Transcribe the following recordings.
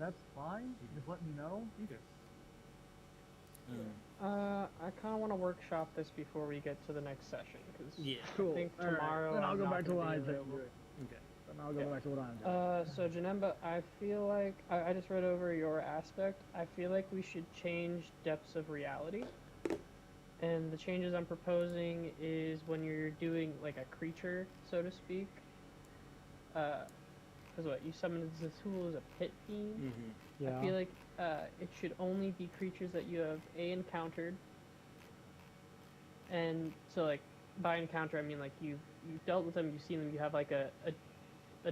that's fine. Just let me know. Okay. I kind of want to workshop this before we get to the next session, because Yeah. Cool. I think All right. tomorrow Then I'll I'm go not back to gonna what be I'm available. doing. Okay. Then I'll go back to what I'm doing. So Janemba, I feel like I just read over your aspect. I feel like we should change depths of reality. And the changes I'm proposing is when you're doing like a creature, so to speak. Because what you summon the tool as a pit fiend. Mm-hmm. Yeah. I feel like it should only be creatures that you have encountered. And so like by encounter I mean like you've dealt with them, you've seen them, you have like a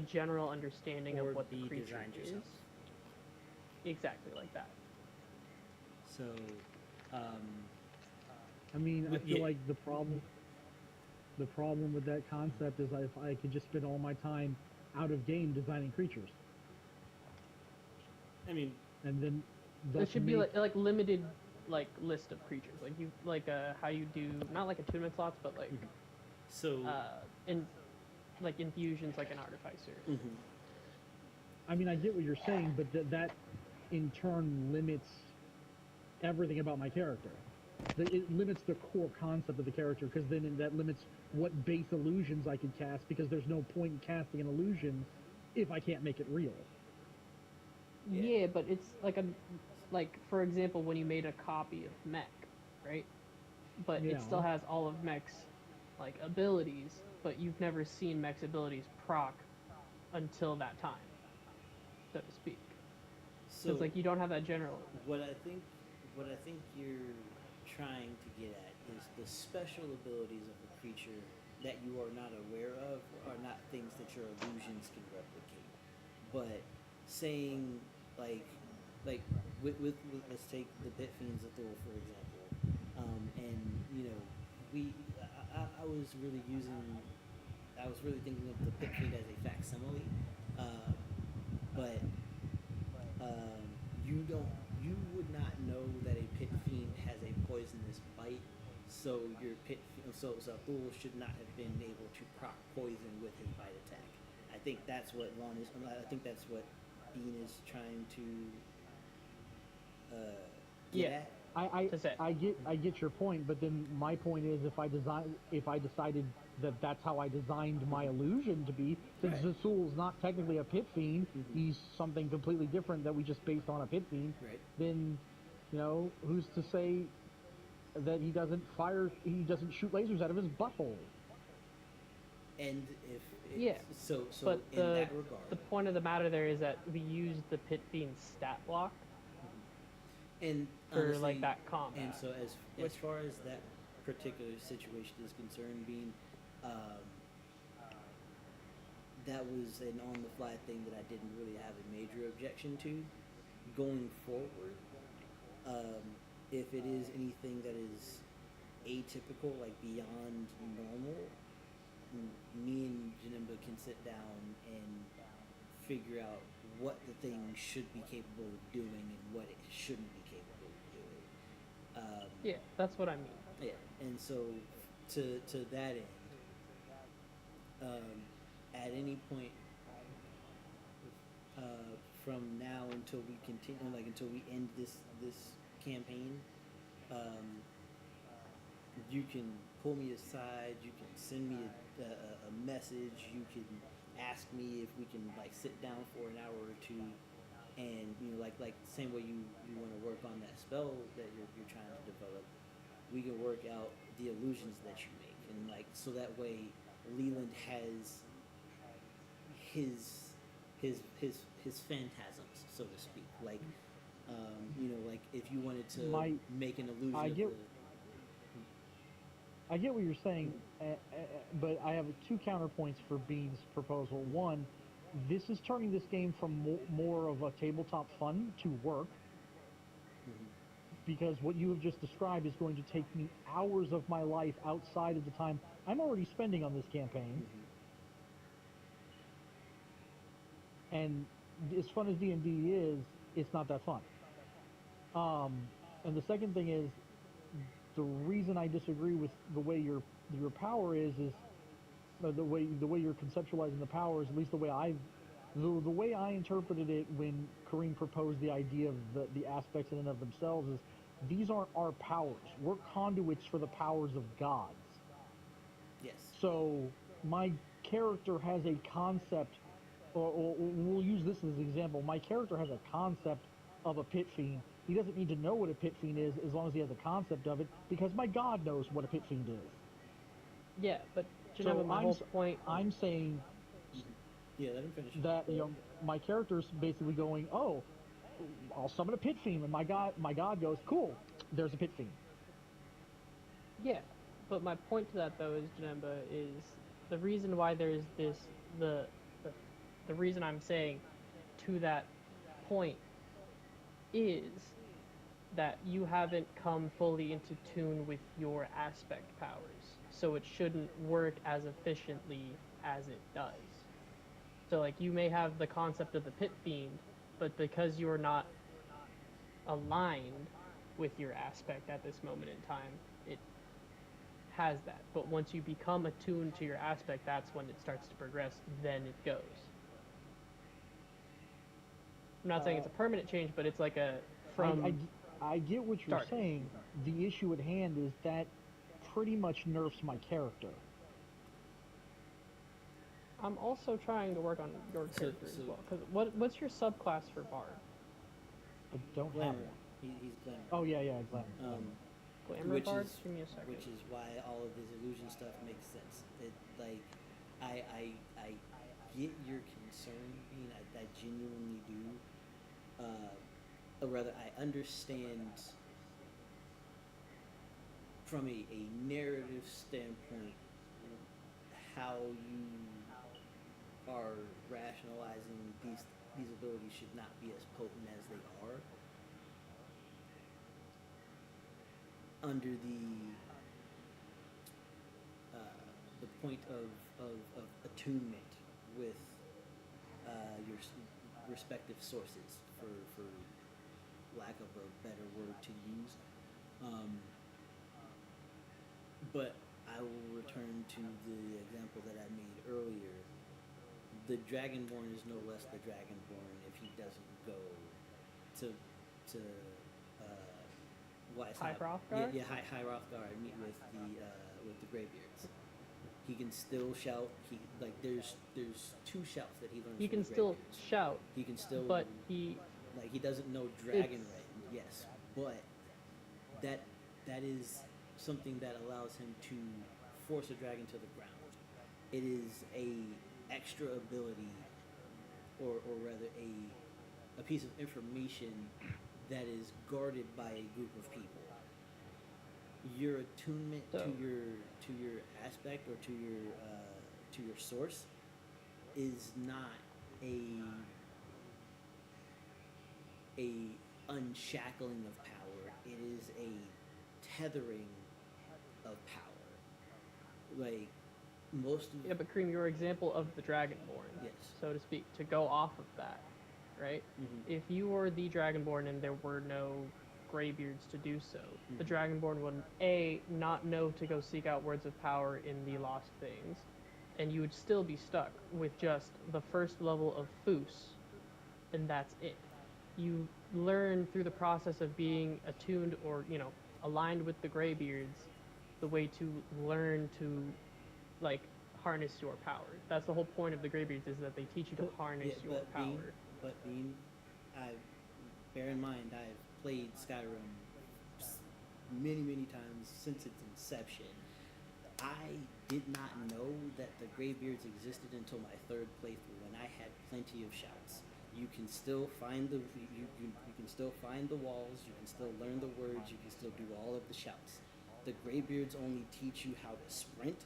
general understanding Or of what the be creature designed is. yourself. Exactly like that. So, I mean, I feel yeah. like the problem with that concept is if I could just spend all my time out of game designing creatures, I mean, and then It should be like limited like list of creatures. Like you like how you do not like attunement slots, but like so. in like infusions like an artificer. Mm-hmm. I mean, I get what you're saying, but that in turn limits everything about my character. It limits the core concept of the character, because then that limits what base illusions I could cast, because there's no point in casting an illusion if I can't make it real. Yeah, but it's like for example when you made a copy of MEK, right? But Yeah. it still has all of MEK's like abilities, but you've never seen MEK's abilities proc until that time, so to speak. So Because like you don't have that general. what I think you're trying to get at is the special abilities of a creature that you are not aware of are not things that your illusions can replicate. But saying like with let's take the Pit Fiends of Thor for example, and you know I was really thinking of the Pit Fiend as a facsimile, um, but you don't you would not know that a Pit Fiend has a poisonous bite, so your so Thor should not have been able to proc poison with his bite attack. I think that's what Lon is. I think that's what Bean is trying to get at. I get your point, but then my point is if I decided that that's how I designed my illusion to be, since Right. Zasul's not technically a pit fiend, he's something completely different that we just based on a pit fiend. Right. Then, who's to say that he doesn't shoot lasers out of his butthole? And if Yeah, so but in that regard, the point of the matter there is that we used the Pit Fiend's stat block and for honestly, like that combat. And so as far as that particular situation is concerned, Bean, that was an on the fly thing that I didn't really have a major objection to. Going forward, if it is anything that is atypical, like beyond normal, me and Janemba can sit down and figure out what the thing should be capable of doing and what it shouldn't be capable of doing. Yeah, that's what I mean. Yeah, and so to that end, at any point from now until we continue, like until we end this campaign, you can pull me aside. You can send me a message. You can ask me if we can like sit down for an hour or two, and like the same way you want to work on that spell that you're trying to develop. We can work out the illusions that you make, and like so that way Leland has his phantasms, so to speak. Like like if you wanted to make an illusion. I get what you're saying, but I have two counterpoints for Bean's proposal. One, this is turning this game from more of a tabletop fun to work, because what you have just described is going to take me hours of my life outside of the time I'm already spending on this campaign. And as fun as D&D is, it's not that fun. And the second thing is, the reason I disagree with the way your power is the way you're conceptualizing the power is, at least the way I've The way I interpreted it when Kareem proposed the idea of the aspects in and of themselves is these aren't our powers. We're conduits for the powers of gods. Yes. So my character has a concept, or we'll use this as an example. My character has a concept of a pit fiend. He doesn't need to know what a pit fiend is as long as he has a concept of it, because my god knows what a pit fiend is. Yeah, but So Janemba, my whole point. I'm saying Yeah, let him finish. that my character's basically going, oh, I'll summon a pit fiend, and my god goes, cool, there's a pit fiend. Yeah, but my point to that though is, Janemba, is the reason why there's this the the reason I'm saying to that point is that you haven't come fully into tune with your aspect powers, so it shouldn't work as efficiently as it does. So like you may have the concept of the pit fiend, but because you're not aligned with your aspect at this moment in time, it has that. But once you become attuned to your aspect, that's when it starts to progress, then it goes. I'm not saying it's a permanent change, but it's like a from I get what you're start. saying. The issue at hand is that pretty much nerfs my character. I'm also trying to work on your character as well. Because what's your subclass for Bard? I don't Glamour. have one. He's glamour. Oh yeah, Glamour. Glamour which Bard? is Give me a second. which is why all of his illusion stuff makes sense. It like I get your concern, Bean. I genuinely do. Or rather, I understand from a narrative standpoint how you are rationalizing these abilities should not be as potent as they are under the point of attunement with your respective sources, for lack of a better word to use. But I will return to the example that I made earlier. The Dragonborn is no less the Dragonborn if he doesn't go to High Hrothgar? Yeah, High Hrothgar and meet with the Greybeards. He can still shout. There's two shouts that he learns. He from can the still Greybeards. shout, He can still, but he he doesn't know Dragon Rain. Yes, but that is something that allows him to force a dragon to the ground. It is a extra ability, or rather a piece of information that is guarded by a group of people. Your attunement to your aspect or to your source is not a unshackling of power. It is a tethering of power. Like most of but Kareem, your example of the Dragonborn, yes, so to speak, to go off of that, right? mm-hmm. If you were the Dragonborn and there were no Greybeards to do so, Mm-hmm. the Dragonborn would not know to go seek out words of power in the Lost Things, and you would still be stuck with just the first level of Foos, and that's it. You learn through the process of being attuned or aligned with the Greybeards, the way to learn to harness your power. That's the whole point of the Greybeards, is that they teach you to harness your power. Bean, bear in mind, I've played Skyrim many times since its inception. I did not know that the Greybeards existed until my third playthrough, when I had plenty of shouts. You can still find you can still find the walls. You can still learn the words. You can still do all of the shouts. The Greybeards only teach you how to sprint,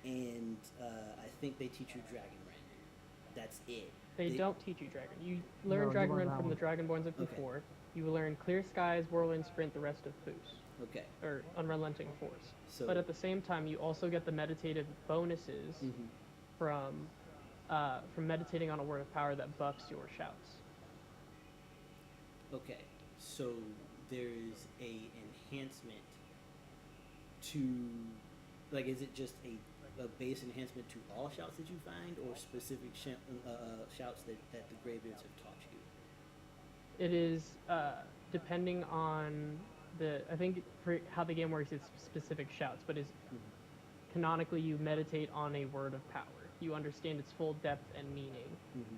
and I think they teach you Dragon Rend. That's it. They don't teach you Dragon. You learn Dragon Rend from the Dragonborns of before. You learn Clear Skies, Whirlwind Sprint, the rest of Foos. Okay. Or Unrelenting Force. So, but at the same time, you also get the meditative bonuses from meditating on a word of power that buffs your shouts. Okay, so there's a enhancement to, is it just a a base enhancement to all shouts that you find, or specific shouts that the Greybeards have taught you? It is depending on I think for how the game works, it's specific shouts, but is canonically you meditate on a word of power. You understand its full depth and meaning,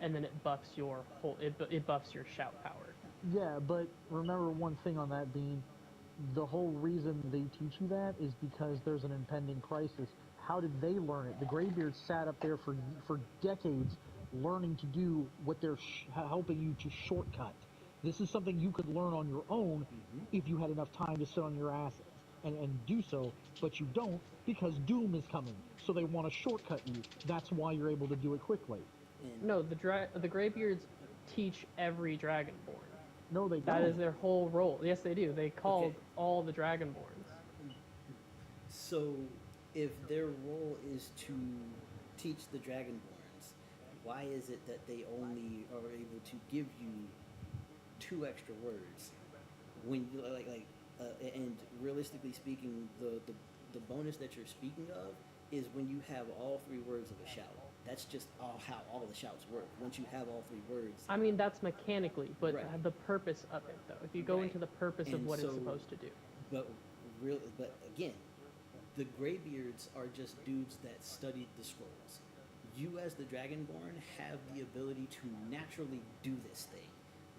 and then it buffs your it buffs your shout power. Yeah, but remember one thing on that being, the whole reason they teach you that is because there's an impending crisis. How did they learn it? The Greybeards sat up there for decades learning to do what they're helping you to shortcut. This is something you could learn on your own if you had enough time to sit on your asses and do so, but you don't because Doom is coming. So they want to shortcut you. That's why you're able to do it quickly. No, the Greybeards teach every Dragonborn. No, they don't. That is their whole role. Yes, they do. They called all the Dragonborns. So, if their role is to teach the Dragonborns, why is it that they only are able to give you 2 extra words when you and realistically speaking, the bonus that you're speaking of is when you have all 3 words of a shout. That's just how all the shouts work. Once you have all 3 words. I mean, that's mechanically, but Right. the purpose of it, though. If you go into the purpose of what it's supposed to do. But again, the Greybeards are just dudes that studied the scrolls. You, as the Dragonborn, have the ability to naturally do this thing,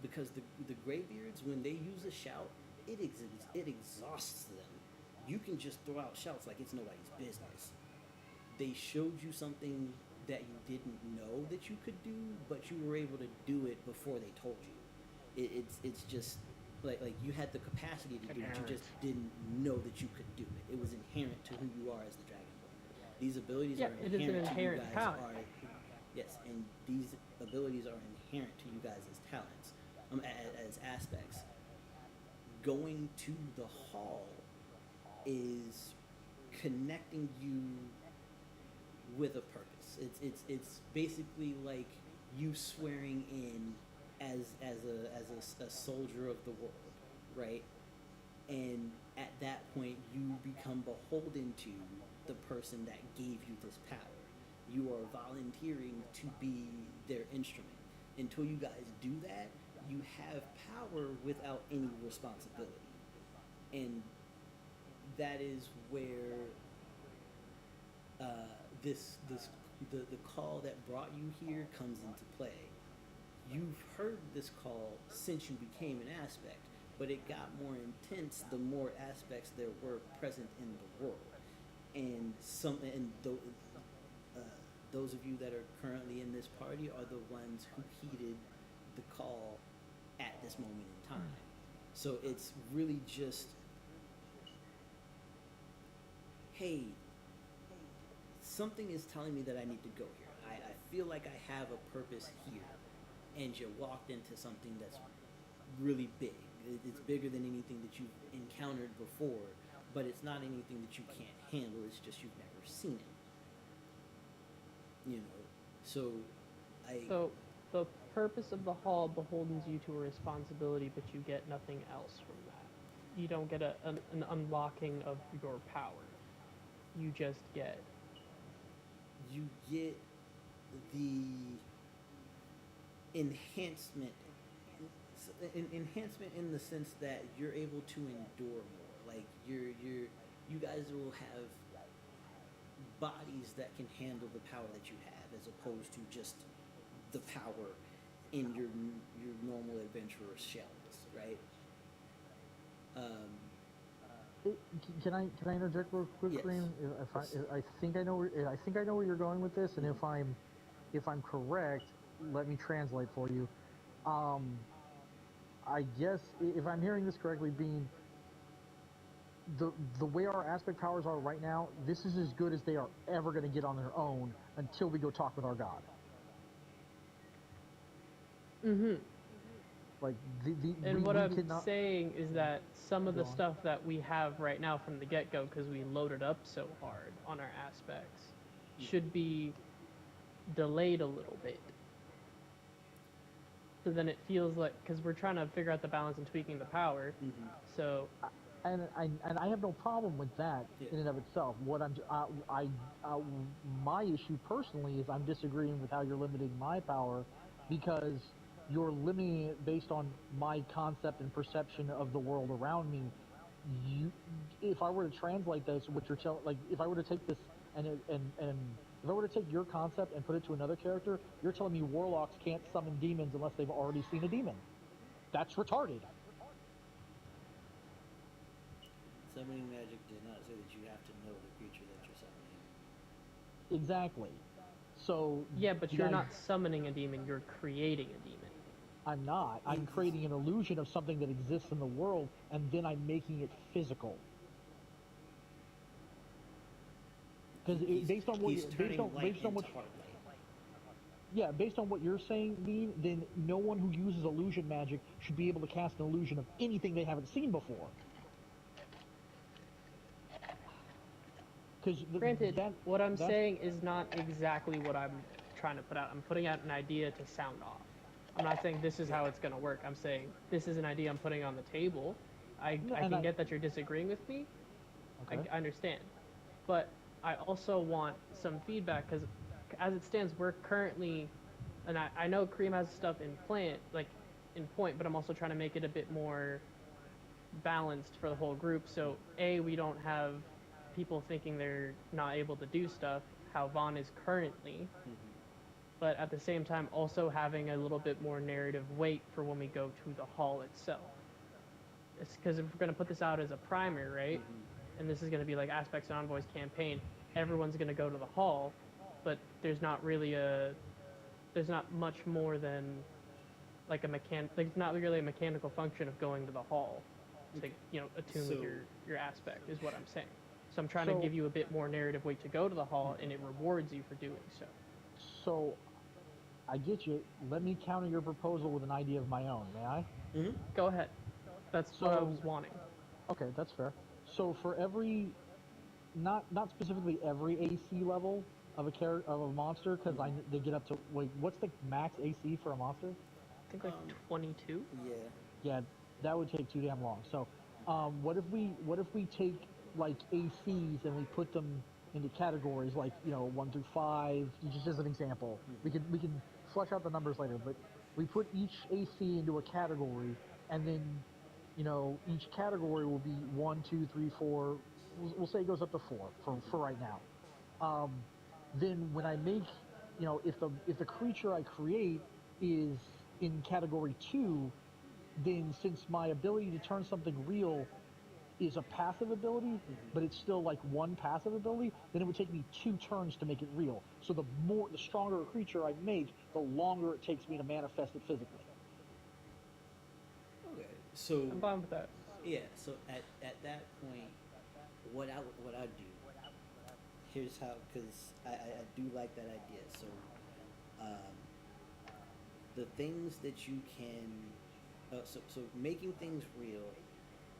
because the Greybeards, when they use a shout, it exhausts them. You can just throw out shouts like it's nobody's business. They showed you something that you didn't know that you could do, but you were able to do it before they told you. It's just like you had the capacity to do it, you just didn't know that you could do it. It was inherent to who you are as the Dragonborn. These abilities are it is an inherent to you guys. talent. Yes, and these abilities are inherent to you guys as talents, as aspects. Going to the hall is connecting you with a purpose. It's basically like you swearing in as a soldier of the world, right? And at that point, you become beholden to the person that gave you this power. You are volunteering to be their instrument. Until you guys do that, you have power without any responsibility. And that is where the call that brought you here comes into play. You've heard this call since you became an aspect, but it got more intense the more aspects there were present in the world. And those of you that are currently in this party are the ones who heeded the call at this moment in time. So it's really just, hey, something is telling me that I need to go here. I feel like I have a purpose here. And you walked into something that's really big. It's bigger than anything that you've encountered before, but it's not anything that you can't handle. It's just you've never seen it. You know, so the purpose of the hall beholdens you to a responsibility, but you get nothing else from that. You don't get an unlocking of your power. You just get... You get the enhancement in the sense that you're able to endure more. Like you guys will have bodies that can handle the power that you have, as opposed to just the power in your normal adventurous shells, right? Can I interject real quick, Yes. Kareem? I think I know where you're going with this, and if I'm correct, let me translate for you. I guess if I'm hearing this correctly, being the way our aspect powers are right now, this is as good as they are ever going to get on their own until we go talk with our god. Like what I'm saying is that some of the stuff that we have right now from the get-go, because we loaded up so hard on our aspects, should be delayed a little bit. So then it feels like, because we're trying to figure out the balance and tweaking the power, so and I have no problem with that Yeah. in and of itself. What uh, my issue personally is I'm disagreeing with how you're limiting my power, because you're limiting it based on my concept and perception of the world around me. You, if I were to translate this, what you're telling, like, if I were to take this and if I were to take your concept and put it to another character, you're telling me warlocks can't summon demons unless they've already seen a demon. That's retarded. Summoning magic does not say that you have to know the creature that you're summoning. Exactly. So Yeah, but the you're i- not summoning a demon, you're creating a demon. I'm not. I'm creating an illusion of something that exists in the world, and then I'm making it physical. Because based on what He's you turning light based on into what hard light. yeah, based on what you're saying, Bean, then no one who uses illusion magic should be able to cast an illusion of anything they haven't seen before. Because Granted, what I'm that's saying is not exactly what I'm trying to put out. I'm putting out an idea to sound off. I'm not saying this is Yeah. how it's going to work. I'm saying this is an idea I'm putting on the table. no, I and can I get that you're disagreeing with me. okay. I understand. But I also want some feedback because as it stands, we're currently, and I know Cream has stuff in plant, like in point, but I'm also trying to make it a bit more balanced for the whole group. So we don't have people thinking they're not able to do stuff, how Vaughn is currently, but at the same time also having a little bit more narrative weight for when we go to the hall itself. It's because if we're going to put this out as a primer, right? And this is going to be like Aspects and Envoys campaign, everyone's going to go to the hall, but there's not much more than like there's not really a mechanical function of going to the hall to attune with So- your aspect is what I'm saying. So I'm trying to So- give you a bit more narrative weight to go to the hall, and it rewards you for doing so. So I get you. Let me counter your proposal with an idea of my own. May I? Go ahead. That's what I was wanting. Okay, that's fair. So for every, not specifically every AC level of a monster, because they get up to, wait, what's the max AC for a monster? I think like 22. Yeah. Yeah, that would take too damn long. So, what if we take like ACs and we put them into categories like 1 through 5, just as an example. We can flesh out the numbers later, but we put each AC into a category, and then each category will be 1, 2, 3, 4. We'll say it goes up to 4 for right now. Then when I make, if the creature I create is in category 2, then since my ability to turn something real is a passive ability, but it's still like one passive ability, then it would take me 2 turns to make it real. So the stronger a creature I make, the longer it takes me to manifest it physically. Okay. So I'm fine with that. yeah. So at that point, what I do. Here's how, because I do like that idea. So, the things that you can, so making things real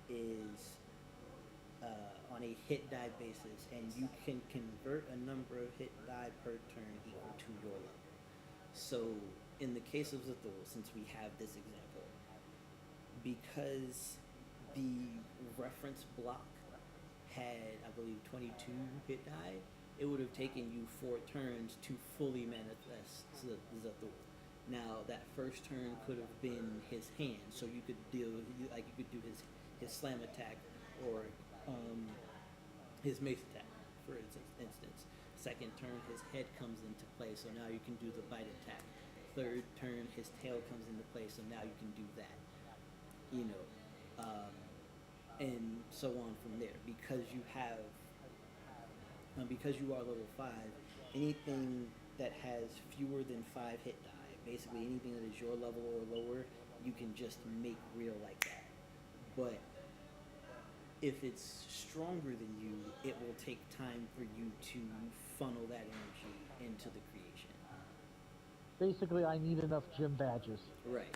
is on a hit die basis, and you can convert a number of hit die per turn equal to your level. So, in the case of Zathul, since we have this example, because the reference block had, I believe, 22 hit die, it would have taken you 4 turns to fully manifest Zathul. Now, that first turn could have been his hand, so you could do his slam attack or his mace attack, for instance. Second turn, his head comes into play, so now you can do the bite attack. Third turn, his tail comes into play, so now you can do that. And so on from there. Because you are level 5, anything that has fewer than 5 hit die, basically anything that is your level or lower, you can just make real like that. But if it's stronger than you, it will take time for you to funnel that energy into the creation. Basically, I need enough gym badges. Right.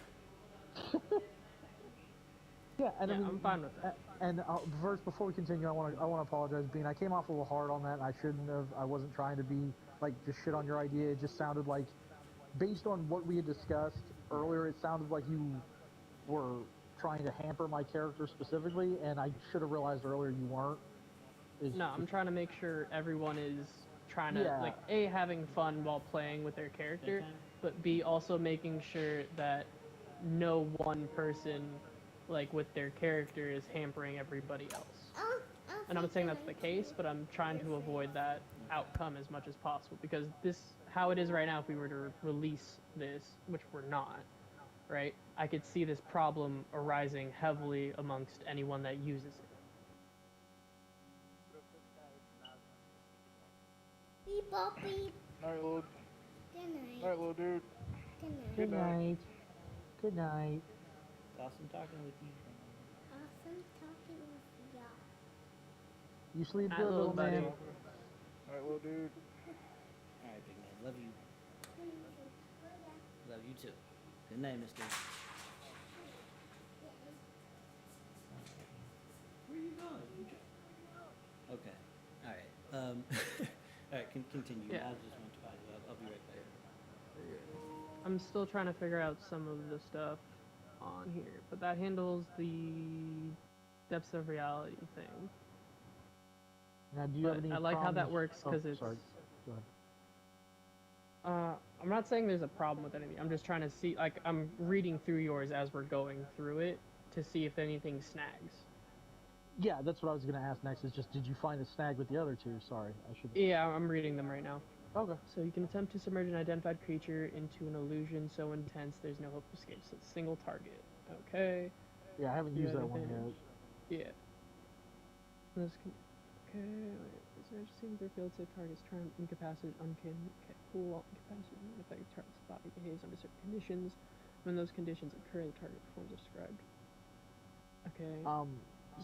Yeah, and I mean, I'm fine with that. And first, before we continue, I want to apologize, Bean. I came off a little hard on that. I shouldn't have. I wasn't trying to be like just shit on your idea. It just sounded like, based on what we had discussed earlier, it sounded like you were trying to hamper my character specifically, and I should have realized earlier you weren't. No, I'm trying to make sure everyone is trying to, Yeah. like, A, having fun while playing with their character, Okay. but B, also making sure that no one person, like, with their character is hampering everybody else. And I'm not saying that's the case, but I'm trying to avoid that outcome as much as possible, because how it is right now, if we were to release this, which we're not, right, I could see this problem arising heavily amongst anyone that uses it. Beep, bop, beep. Night, little, Good night. night, little dude. Good night. Good night. Good night. It's awesome talking with you. Awesome talking with y'all. You sleep Night, good, little little man. buddy. Night, little dude. All right, big man. Love you. Love you too. Good night, mister. Where you going? Okay. All right. All right. Continue. Yeah. I just went to find you. I'll be right back. I'm still trying to figure out some of the stuff on here, but that handles the depths of reality thing. Now, do you have But any I like how that problems- works because it's. Sorry. Go ahead. I'm not saying there's a problem with anything. I'm just trying to see, like, I'm reading through yours as we're going through it to see if anything snags. Yeah, that's what I was going to ask next. Is just, did you find a snag with the other two? Sorry, I should. Yeah, I'm reading them right now. Okay. So you can attempt to submerge an identified creature into an illusion so intense there's no hope of escape. So it's single target. Okay. Yeah, I haven't Do used that one anything. yet. Yeah. This can. Okay. Wait. This energy seems their field save targets turn incapacitated, uncanny. Okay. Cool. Incapacitated. An effective target's body behaves under certain conditions. When those conditions occur, the target performs as described. Okay.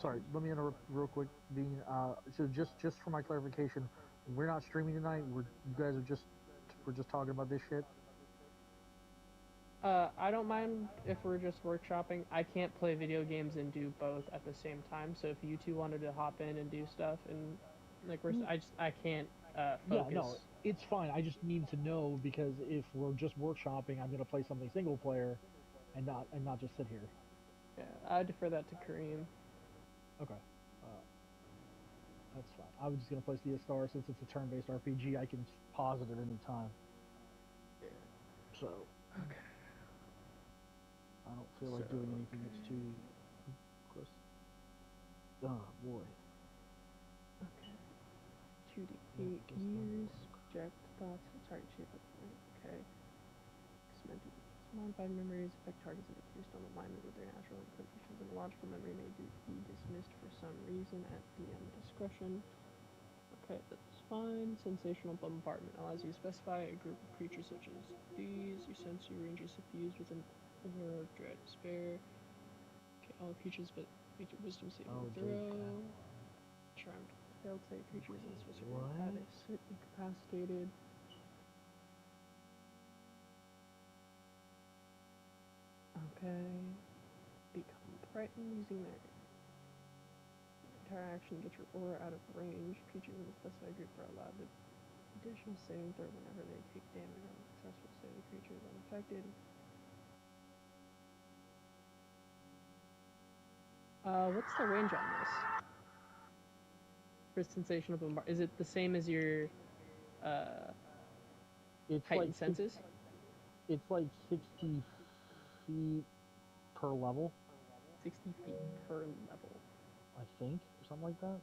Sorry, let me interrupt real quick, Dean. So just for my clarification, we're not streaming tonight. You guys are we're just talking about this shit. I don't mind if we're just workshopping. I can't play video games and do both at the same time. So if you two wanted to hop in and do stuff and like I can't focus. Yeah, no, it's fine. I just need to know because if we're just workshopping, I'm gonna play something single player, and not just sit here. Yeah, I defer that to Kareem. Okay. That's fine. I was just gonna play Sea Star since it's a turn-based RPG. I can pause it at any time. Yeah. So. Okay. I don't feel like doing anything that's too close. Oh boy. Okay. 2d8 years. Project thoughts. Target shape. Okay. Modified memories affect targets that are produced on alignment with their natural inclinations, and logical memory may be dismissed for some reason at DM discretion. Okay, that's fine. Sensational bombardment allows you to specify a group of creatures such as these. Your sensory range is suffused with an aura of dread, despair. Okay, all creatures but make your wisdom saving throw. Charmed. Failed save creatures in specific status. Sit incapacitated. Okay. Become frightened using their entire action to get your aura out of range. Creatures in the specified group are allowed to additional saving throw whenever they take damage on a successful save. The creature is unaffected. What's the range on this? For sensational bombard, is it the same as your It's heightened like senses? It's like 60 feet per level, 60 feet per level. I think, or something like that.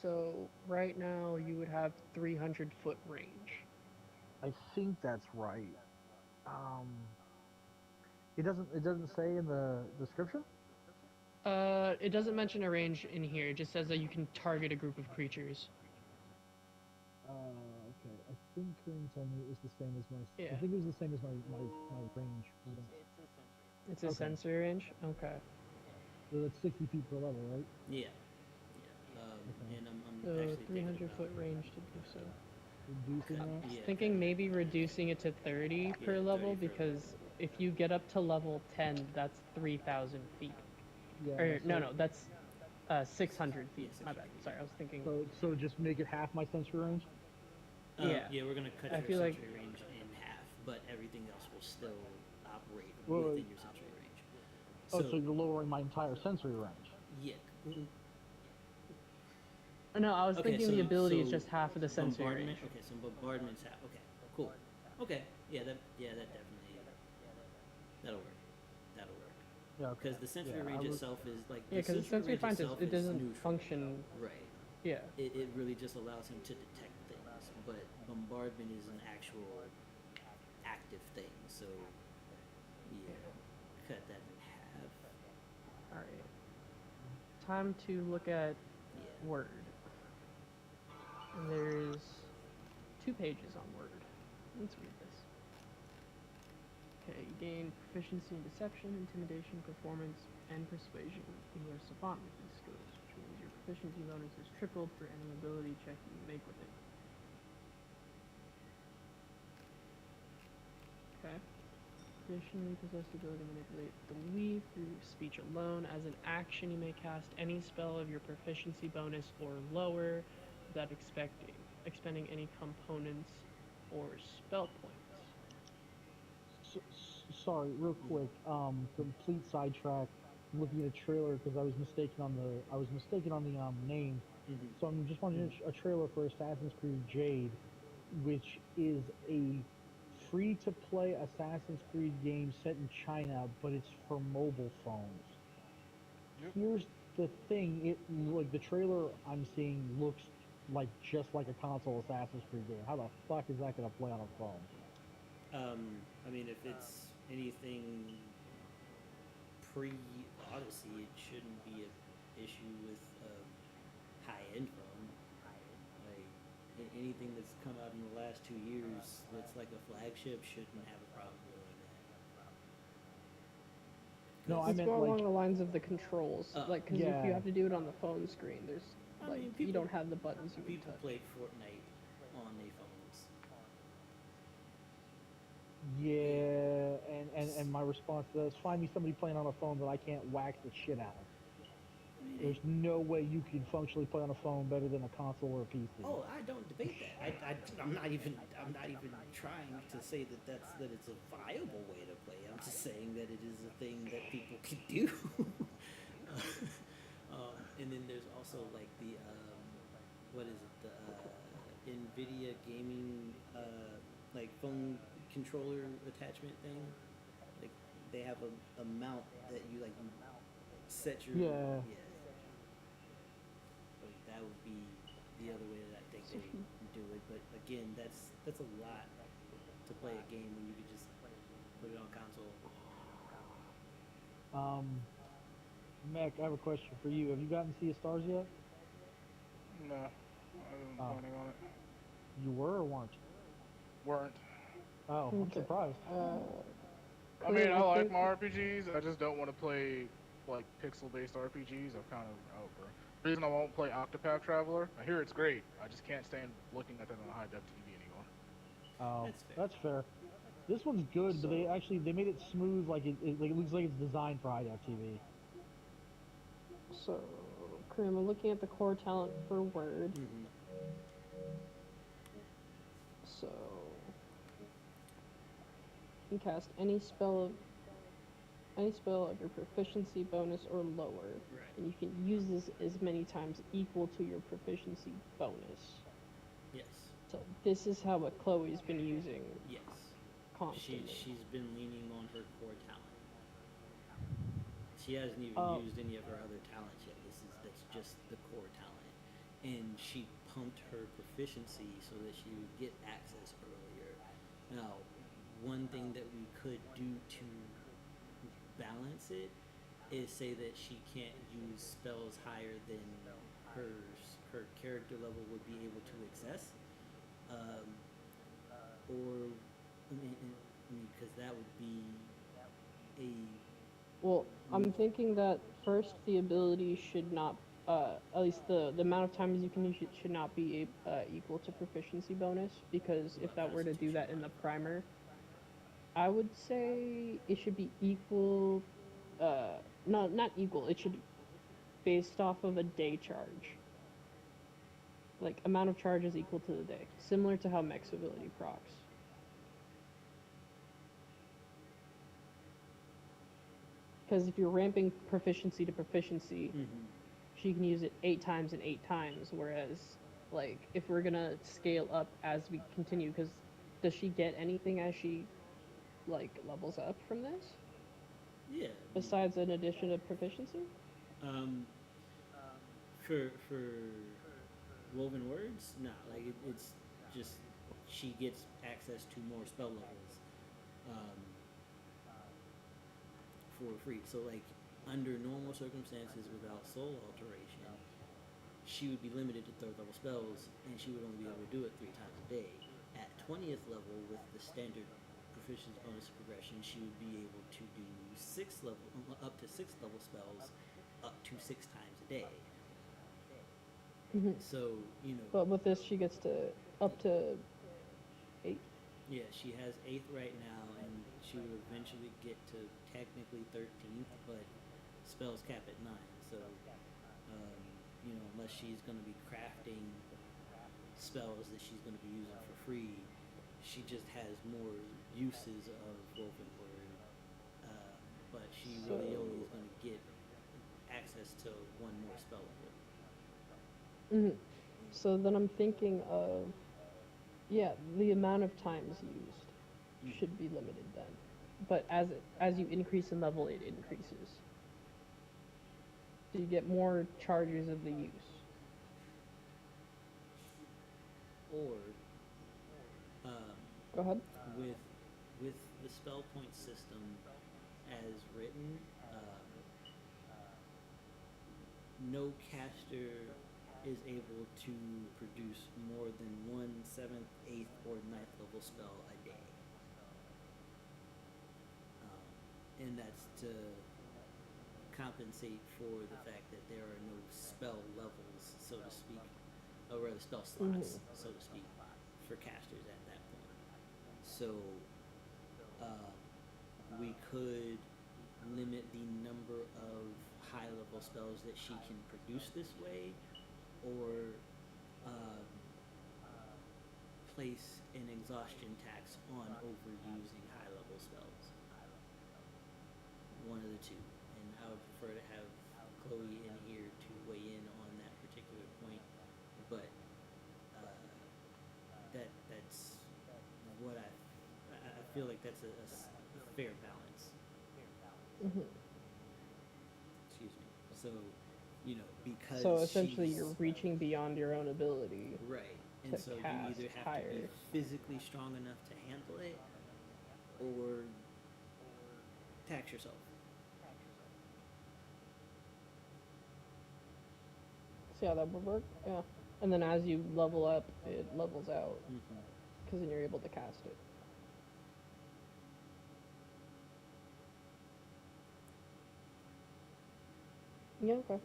So right now you would have 300-foot range. I think that's right. It doesn't say in the description. It doesn't mention a range in here. It just says that you can target a group of creatures. Okay. I think Kareem told me it was the same as my. Yeah. I think it was the same as my range. Hold on. It's a Okay. sensory range? Okay. So that's 60 feet per level, right? Yeah. Okay. And I'm So actually thinking 300-foot about, range to do so. Reducing that. Yeah. Thinking maybe reducing it to 30 per Yeah, 30 level, per because if you get up to level 10, that's 3,000 feet. Yeah. Or so, no, that's 600 feet. Yeah, My bad. Sorry, I was thinking. So just make it half my sensory range. Yeah. Yeah, we're gonna cut I your feel like- sensory range in half, but everything else will still operate Well, within your sensory range. Oh, so you're lowering my entire sensory range. yeah. No, I was Okay, thinking so, the ability is so just half of the sensory bombardment. range. Okay, so bombardment's half. Okay, cool. Okay, that definitely that'll work. That'll work. Yeah. Okay. Because the sensory Yeah, range itself is like Yeah, because the sensory range finds itself it is doesn't neutral. function. Right. Yeah. It really just allows him to detect things, but bombardment is an actual active thing. So yeah, cut that in half. All right. Time to look at Yeah. Word. And there's 2 pages on Word. Let's read this. Okay, you gain proficiency in deception, intimidation, performance, and persuasion. You are savant with these skills, which means your proficiency bonus is tripled for any ability check you make with it. Okay. Additionally, possess the ability to manipulate the weave through speech alone. As an action, you may cast any spell of your proficiency bonus or lower without expending any components or spell points. Sorry, real quick. Complete sidetrack. I'm looking at a trailer because I was mistaken on the name. Mm-hmm. So I'm just watching a trailer for Assassin's Creed Jade, which is a free-to-play Assassin's Creed game set in China, but it's for mobile phones. Yep. Here's the thing: the trailer I'm seeing looks just like a console Assassin's Creed game. How the fuck is that gonna play on a phone? I mean, if it's anything pre-Odyssey, it shouldn't be an issue with a high-end phone. Like anything that's come out in the last 2 years that's like a flagship shouldn't have a problem doing that. No, I Let's meant go along the lines of the controls. Like, because if you Yeah. have to do it on the phone screen, there's I like mean, you people- don't have the buttons you can People touch. play Fortnite on their phones. Yeah, and my response to that is find me somebody playing on a phone that I can't wax the shit out of. I mean, There's no way you can functionally play on a phone better than a console or a PC. oh, I don't debate that. I'm not even trying to say that it's a viable way to play. I'm just saying that it is a thing that people can do. And then there's also like the what is it, the NVIDIA gaming like phone controller attachment thing. Like they have a mount that you set your Yeah. Like that would be the other way that I think they do it. But again, that's a lot to play a game when you could just put it on console. MEK, I have a question for you. Have you gotten Sea of Stars yet? No, I wasn't planning on it. You were or weren't? Weren't. Oh, I'm Okay. surprised. I mean, I like think- my RPGs. I just don't want to play like pixel-based RPGs. I'm kind of out for. The reason I won't play Octopath Traveler, I hear it's great. I just can't stand looking at that on a high-def TV anymore. Oh, That's fair. that's fair. This one's good, but they made it smooth, like it looks like it's designed for high def TV. So, Kareem, I'm looking at the core talent for Word. Mm-hmm. So, you can cast any spell of your proficiency bonus or lower, Right. and you can use this as many times equal to your proficiency bonus. Yes. So this is how what Chloe's been using Yes. constantly. She's been leaning on her core talent. She hasn't even used any of her other talents yet. That's just the core talent, and she pumped her proficiency so that she would get access earlier. Now, one thing that we could do to balance it is say that she can't use spells higher than her character level would be able to access, or I mean, because that would be a Well, I'm thinking that first the ability should not, at least the amount of times you can use it should not be equal to proficiency bonus, because if that were to do that in the primer, I would say it should be equal, no, not equal, it should be based off of a day charge. Like, amount of charge is equal to the day, similar to how MEK's ability procs. Because if you're ramping proficiency to proficiency, Mm-hmm. she can use it 8 times and 8 times. Whereas, like, if we're gonna scale up as we continue, because does she get anything as she like levels up from this Yeah. besides an addition of proficiency? Um, for woven words, nah. Like it's just she gets access to more spell levels um, for free. So like under normal circumstances without soul alteration, she would be limited to third level spells, and she would only be able to do it 3 times a day. At 20th level, with the standard proficiency bonus progression, she would be able to do up to 6th level spells, up to 6 times a day. Mm-hmm. So But with this, she gets to up to 8. yeah, she has 8th right now, and she would eventually get to technically 13th, but spells cap at 9. So unless she's going to be crafting spells that she's going to be using for free, she just has more uses of woven word, but she really only is going to get access to one more spell level. Mm-hmm. So then I'm thinking of, yeah, the amount of times used should be limited then. But as you increase in level, it increases. So you get more charges of the use. Or Go ahead. with the spell point system as written, no caster is able to produce more than one 7th, 8th, or 9th level spell a day. And that's to compensate for the fact that there are no spell levels, so to speak, or rather spell slots, so to speak, for casters at that point. So we could limit the number of high level spells that she can produce this way, or place an exhaustion tax on overusing high level spells. One of the two. And I would prefer to have Chloe in here to weigh in on that particular point, but that's what I feel like that's a fair balance. Mm-hmm. Excuse me. So because So essentially, she's, you're reaching beyond your own ability. right, and so you cast either have higher. to be physically strong enough to handle it, or tax yourself. See how that would work? Yeah. And then as you level up, it levels out. Mm-hmm. Because then you're able to cast it. Yeah, okay.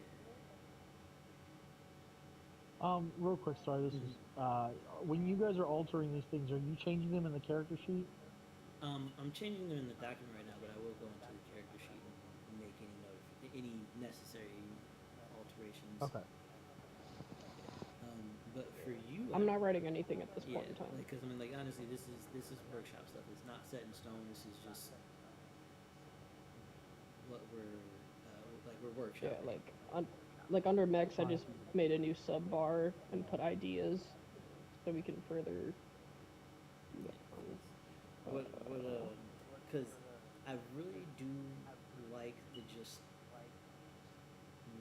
Real quick, sorry, this is, when you guys are altering these things, are you changing them in the character sheet? I'm changing them in the document right now, but I will go into the character sheet and make any necessary alterations. Okay. But for you, I'm not writing anything at this point in time. because honestly, this is workshop stuff. It's not set in stone. This is just what we're workshopping. Yeah, like under MEKs, I just made a new sub bar and put ideas so we can further do that. Because I really do like the just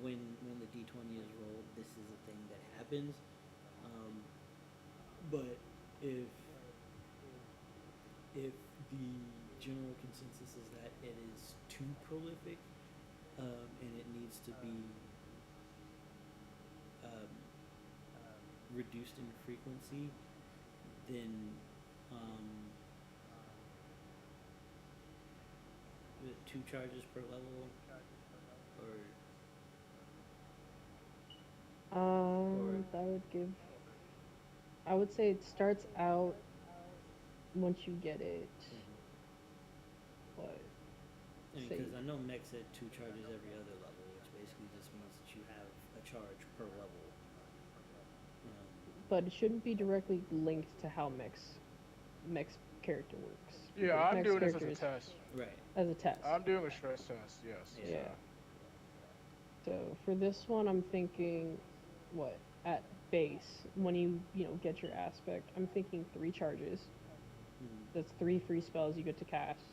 when the D20 is rolled, this is a thing that happens. But if the general consensus is that it is too prolific, and it needs to be reduced in frequency, then the 2 charges per level, or That would give. I would say it starts out once you get it. But because I know MEK said 2 charges every other level, which basically just means that you have a charge per level. But it shouldn't be directly linked to how MEKs character works. Yeah, Because I'm Mek's doing this as a character is test. Right. as a test. I'm doing a stress test. Yes. Yeah. So for this one, I'm thinking, what, at base, when you get your aspect, I'm thinking 3 charges. Mhm. That's 3 free spells you get to cast,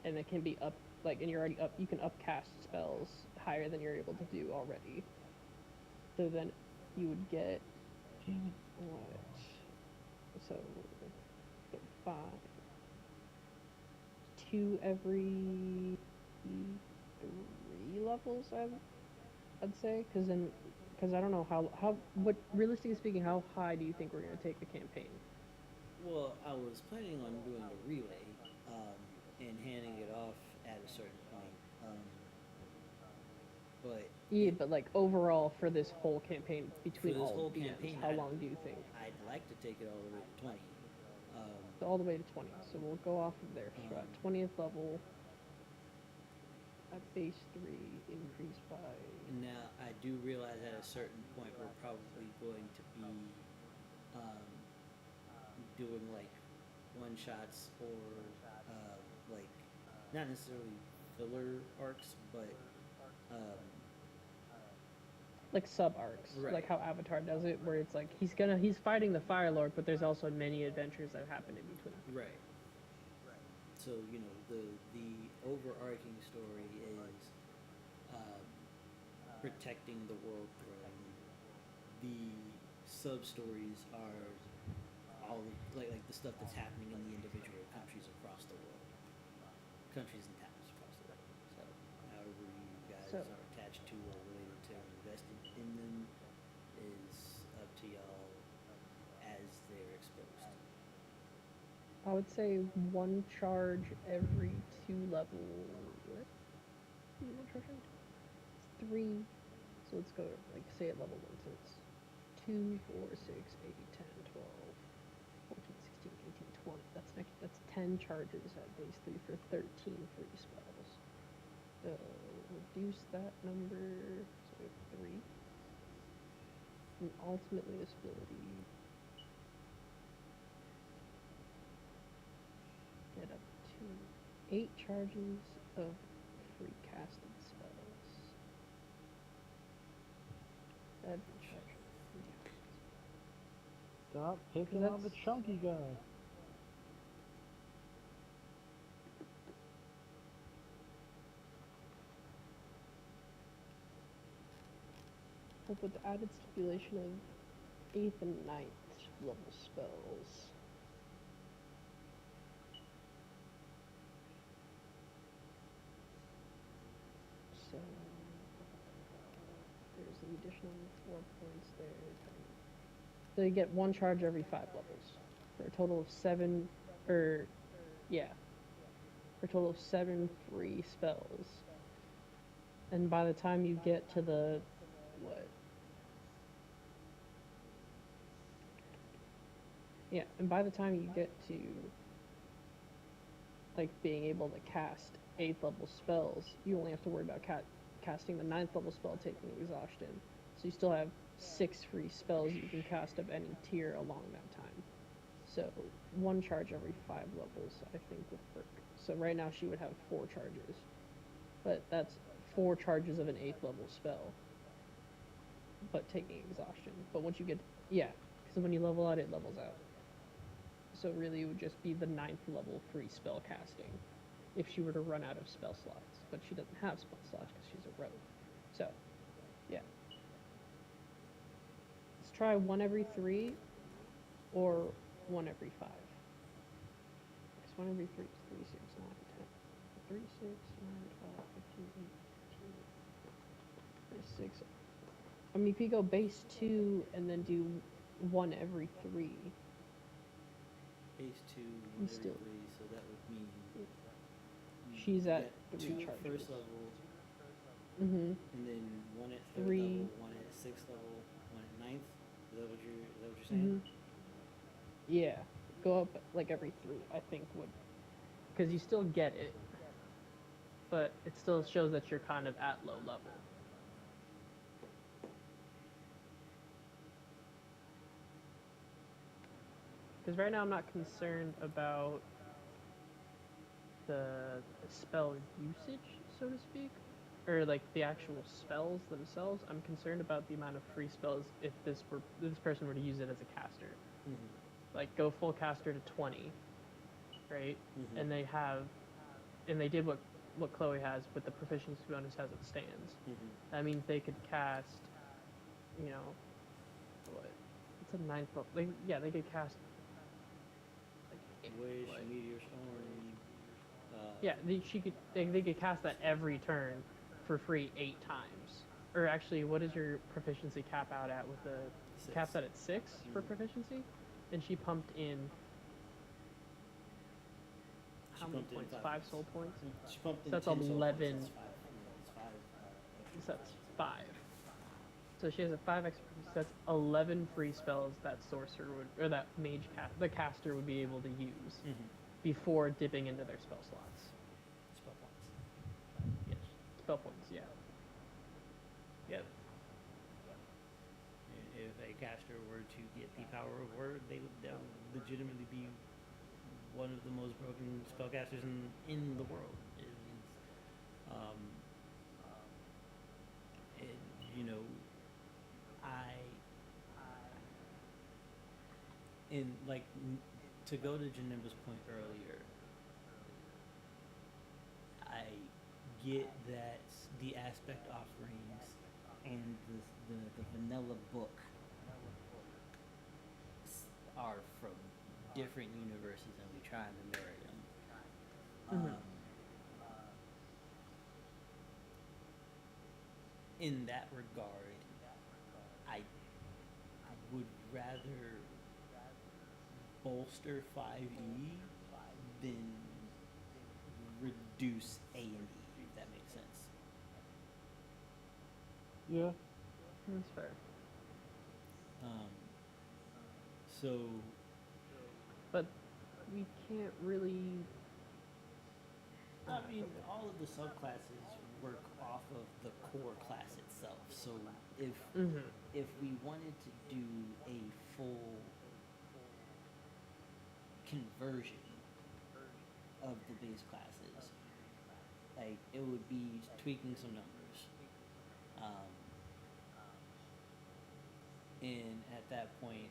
and it can be up, like, and you're already up. You can upcast spells higher than you're able to do already. So then you would get what? So 5, 2 every 3 levels. I'd say, because I don't know what realistically speaking, how high do you think we're gonna take the campaign? Well, I was planning on doing a relay and handing it off at a certain point. But Yeah, but like overall for this whole campaign between For this all whole DMs, campaign, how long do you think? I'd like to take it all the way to 20. So all the way to 20. So we'll go off of there. So at 20th level, at base 3, increase by. Now, I do realize at a certain point we're probably going to be doing like one shots or like not necessarily filler arcs, but Like sub arcs, Right. like how Avatar does it, where it's like he's fighting the Fire Lord, but there's also many adventures that happen in between. right. So the overarching story is protecting the world throne. The sub stories are all like the stuff that's happening in the individual countries across the world, countries and towns across the world. So however you guys So- are attached to or related to or invested in them is up to y'all as they're exposed. I would say 1 charge every 2 level. What? 1 charge every 2? It's 3. So let's go like say at level 1. So it's 2, 4, 6, 8, 10, 12, 14, 16, 18, 20. That's 10 charges at base 3 for 13 free spells. So reduce that number. So we have 3. And ultimately this ability. Get up to 8 charges of free casted spells. That'd be charge. Stop picking on the That's- chunky guy. But with the added stipulation of 8th and 9th level spells. So there's an additional 4 points there. So you get 1 charge every 5 levels for a total of 7, for a total of 7 free spells. And by the time you get to the and by the time you get to like being able to cast 8th level spells, you only have to worry about casting the 9th level spell taking exhaustion. So you still have 6 free spells you can cast of any tier along that time. So 1 charge every 5 levels, I think, would work. So right now she would have 4 charges, but that's 4 charges of an 8th level spell, but taking exhaustion. But once you get, because when you level out, it levels out. So really it would just be the 9th level free spell casting if she were to run out of spell slots, but she doesn't have spell slots because she's a rogue. So, yeah. Let's try 1 every 3 or 1 every 5. Because 1 every 3 is 3, 6, 9, 10. 3, 6, 9, 12, 15, 18, 36. I mean, if you go base 2 and then do 1 every 3. Base 2, I'm 1 every still- 3, so that would mean She's you at get 3 2 at charges. first level, Mm-hmm. and then 1 at 3rd 3. level, 1 at 6th level, 1 at 9th. Is that what you're saying? Yeah, go up like every 3, I think would, because you still get it, but it still shows that you're kind of at low level. Because right now I'm not concerned about the spell usage, so to speak, or like the actual spells themselves. I'm concerned about the amount of free spells if this person were to use it as a caster. Like go full caster to 20, right? And they did what Chloe has with the proficiency bonus as it stands. That means they could cast, you know, what? It's a 9th level. They could cast like Wish, like, Meteor Storm. they could cast that every turn for free 8 times. Or actually, what is your proficiency cap out at with the 6. caps out at 6 for proficiency? And she pumped in how many pumped in points? 5 5 points. soul points? She pumped in So that's 10 soul 11. points. It's 5 extra So that's proficiency. 5. So she has a 5 extra. That's 11 free spells that sorcerer would, or that the caster would be able to use before dipping into their spell slots. Spell points. Yes. Spell points, yeah. Yep. If a caster were to get the power of word, that would legitimately be one of the most broken spellcasters in the world. You know, to go to Janemba's point earlier, I get that the aspect offerings and the vanilla book are from different universes and we're trying to marry them. In that regard, I would rather bolster 5e than reduce A and E, if that makes sense. Yeah. That's fair. So, but we can't really. I mean, all of the subclasses work off of the core class itself. So, if we wanted to do a full conversion of the base classes, like it would be tweaking some numbers, and at that point,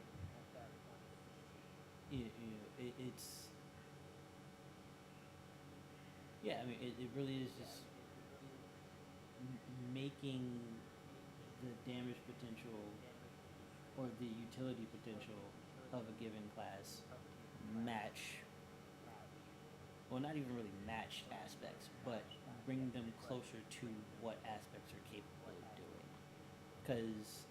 it's yeah. I mean, it really is just making the damage potential or the utility potential of a given class match, well, not even really match aspects, but bring them closer to what aspects are capable of doing. Because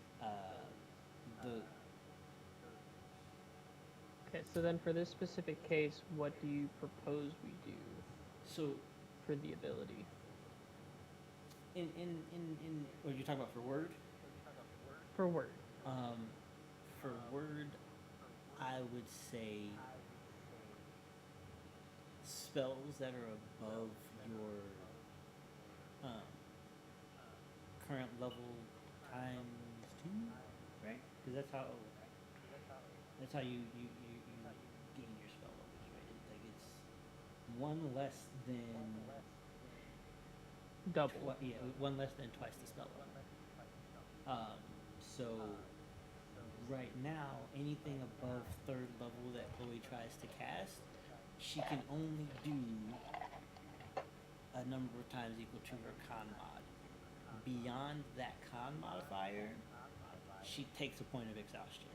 Okay, so then for this specific case, what do you propose we do so for the ability? in what you're talking about for word? For word. For word, I would say spells that are above your current level times 2, right? Because that's how you gain your spell levels, right? It's 1 less than Double. one less than twice the spell level. So right now, anything above 3rd level that Chloe tries to cast, she can only do a number of times equal to her con mod. Beyond that con modifier, she takes a point of exhaustion.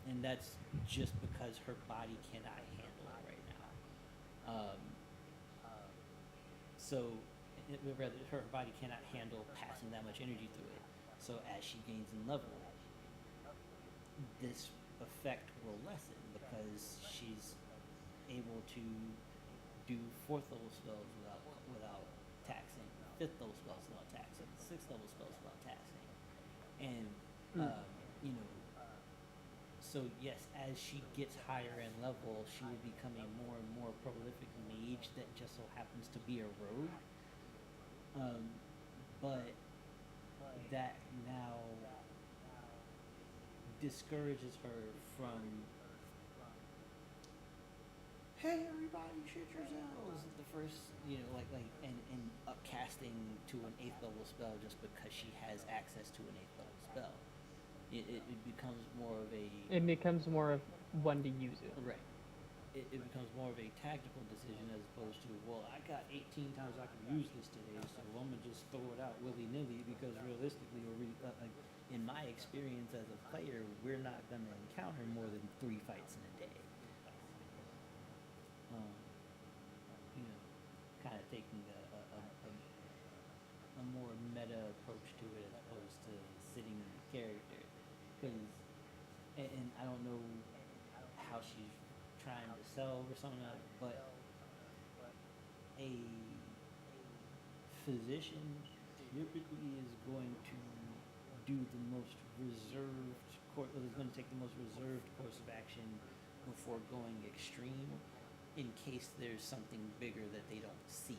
And that's just because her body cannot handle it right now. Her body cannot handle passing that much energy through it. So as she gains in level, this effect will lessen because she's able to do 4th level spells without taxing, 5th level spells without taxing, 6th level spells without taxing, and so yes, as she gets higher in level, she will become a more and more prolific mage that just so happens to be a rogue. But that now discourages her from hey everybody, shit yourselves. The first, and upcasting to an 8th level spell just because she has access to an 8th level spell. It becomes more of a It becomes more of when to use it. right. It becomes more of a tactical decision as opposed to, well, I got 18 times I can use this today, so I'm gonna just throw it out willy nilly because realistically, in my experience as a player, we're not gonna encounter more than 3 fights in a day. Kind of taking a more meta approach to it as opposed to sitting in the character, because and I don't know how she's trying to sell or something, but a physician typically is going to do the most reserved course, is going to take the most reserved course of action before going extreme, in case there's something bigger that they don't see.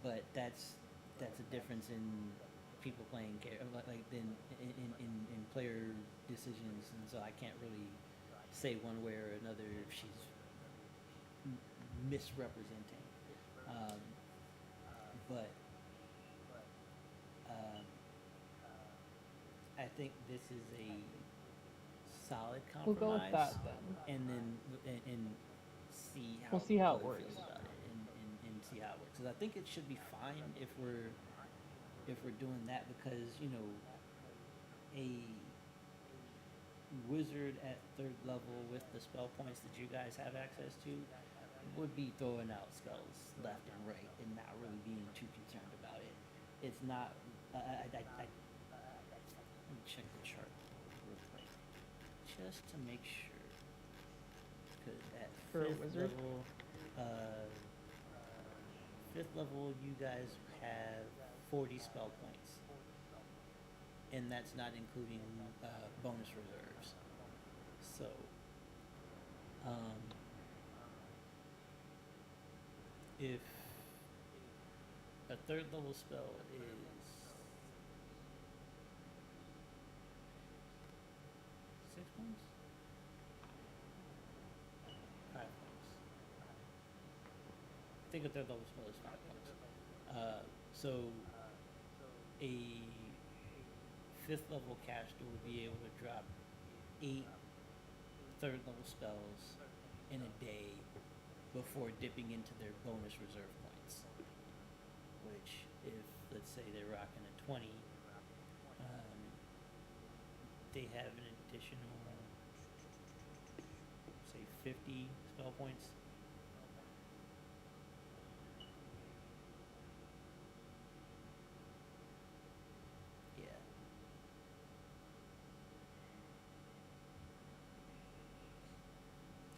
But that's a difference in people playing like than in player decisions, and so I can't really say one way or another if she's misrepresenting. But I think this is a solid We'll compromise. go with that then. And then and see how We'll see how it Chloe works. feels about it, and see how it works. Because I think it should be fine if we're doing that, because a wizard at 3rd level with the spell points that you guys have access to would be throwing out spells left and right and not really being too concerned about it. It's not. Let me check the chart real quick just to make sure. Because at For a 5th wizard? level, 5th level, you guys have 40 spell points, and that's not including bonus reserves. So, if a 3rd level spell is 6 points, 5 points. I think a 3rd level spell is 5 points. So a 5th level caster would be able to drop 8 3rd level spells in a day before dipping into their bonus reserve points. Which, if let's say they're rocking a 20, they have an additional, say, 50 spell points.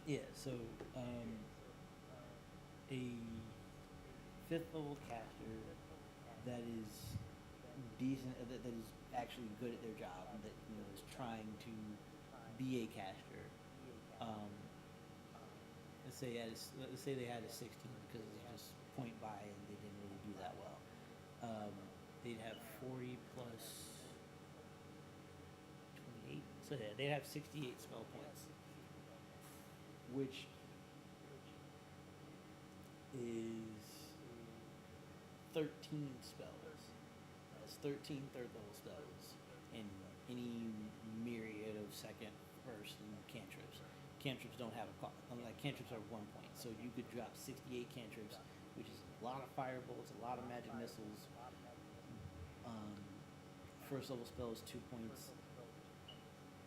Yeah, so a 5th level caster that is decent, that is actually good at their job, that is trying to be a caster. Let's say they had a 16 because it's just point by and they didn't really do that well. They'd have 40 plus 28, so yeah, they'd have 68 spell points, which is 13 spells. That's 13 3rd level spells and any myriad of 2nd, 1st, and cantrips. Cantrips don't have a cost. Unlike cantrips are 1 point, so you could drop 68 cantrips, which is a lot of firebolts, a lot of magic missiles. 1st level spell is 2 points.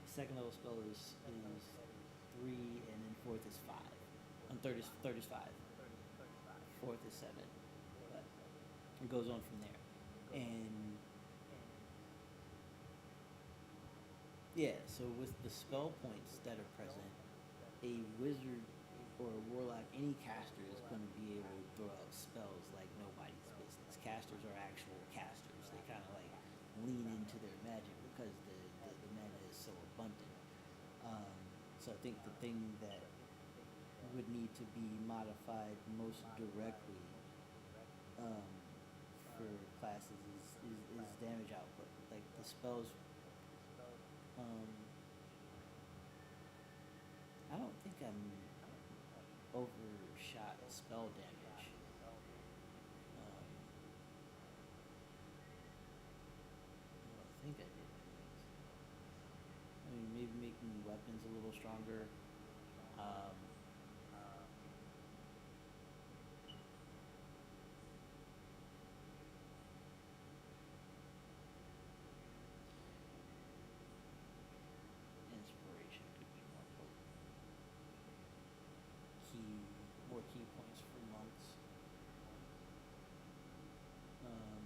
2nd level spell is 3, and then 4th is 5. 3rd is 5. 4th is 7. But it goes on from there. And yeah, so with the spell points that are present, a wizard or a warlock, any caster is going to be able to throw out spells like nobody's business. Casters are actual casters. They kind of like lean into their magic because the mana is so abundant. So I think the thing that would need to be modified most directly for classes is damage output. Like the spells, I don't I'm overshot spell damage. Well, I think I did. I mean, maybe making weapons a little stronger. Um, Inspiration could be more potent. More key points for monks. Um,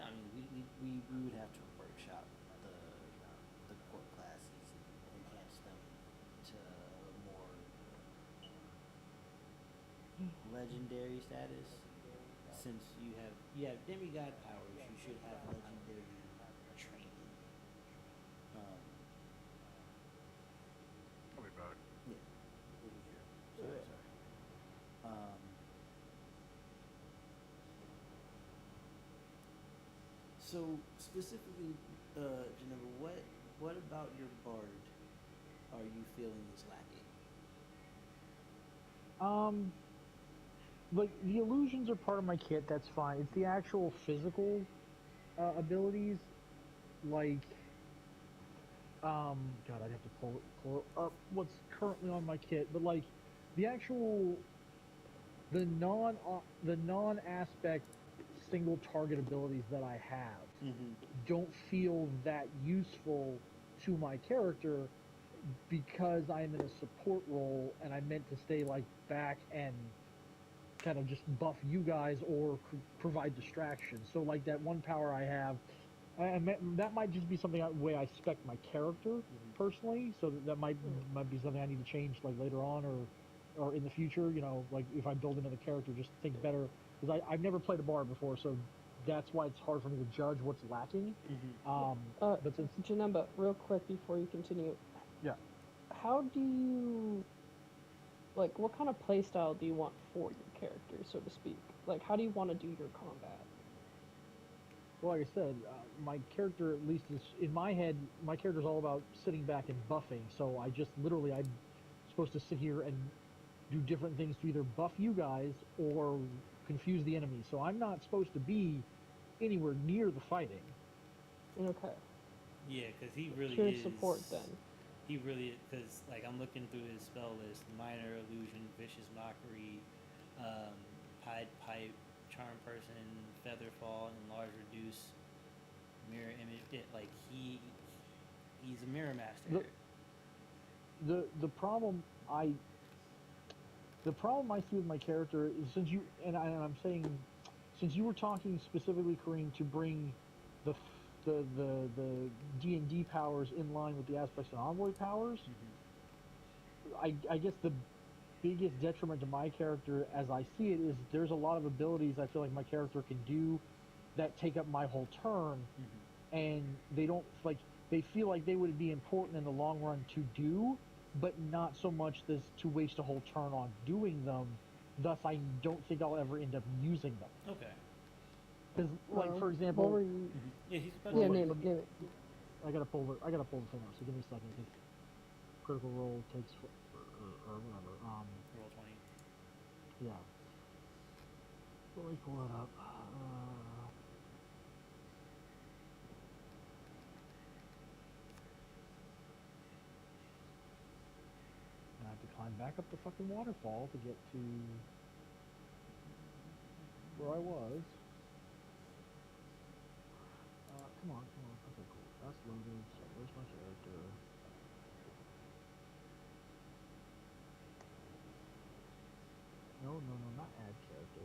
I mean, we would have to workshop the core classes and enhance them to more legendary status. Since you have demigod powers, you should have legendary training. Um, I'll be back. yeah, over here. Sorry. So specifically, Janemba, what about your bard are you feeling is lacking? Like, the illusions are part of my kit, that's fine. It's the actual physical abilities, like, God, I'd have to pull up what's currently on my kit, but like, the actual, the non-aspect single target abilities that I have don't feel that useful to my character because I'm in a support role and I'm meant to stay like back and kind of just buff you guys or provide distractions. So like that one power I have, that might just be something way I spec my character personally. So that might be something I need to change like later on or in the future. You know, like if I build another character, just think better because I've never played a bard before, so that's why it's hard for me to judge what's lacking. But since Janemba, real quick before you continue. Yeah. How do you like? What kind of playstyle do you want for your character, so to speak? Like, how do you want to do your combat? Well, like I said, my character, at least is in my head, my character's all about sitting back and buffing. So I just literally, I'm supposed to sit here and do different things to either buff you guys or confuse the enemy. So I'm not supposed to be anywhere near the fighting. Okay. Yeah, because he really Pure is support then. He really, because like I'm looking through his spell list: minor illusion, vicious mockery, pied pipe, charm person, feather fall, enlarge reduce, mirror image. Like he's a mirror master. The problem I see with my character is since you and I'm saying since you were talking specifically, Kareem, to bring the D&D powers in line with the aspects and envoy powers, I guess the biggest detriment to my character as I see it is there's a lot of abilities I feel like my character can do that take up my whole turn, and they don't like they feel like they would be important in the long run to do, but not so much as to waste a whole turn on doing them. Thus, I don't think I'll ever end up using them. Okay. Because, like, for example, what were you... Yeah, he's about Yeah, to name it. I gotta pull the thing out. So give me a second. Because critical roll takes or whatever. roll 20. Yeah. Let me pull it up. I have to climb back up the fucking waterfall to get to where I was. Come on. Okay, cool. That's loaded. So where's my character? No, not add character.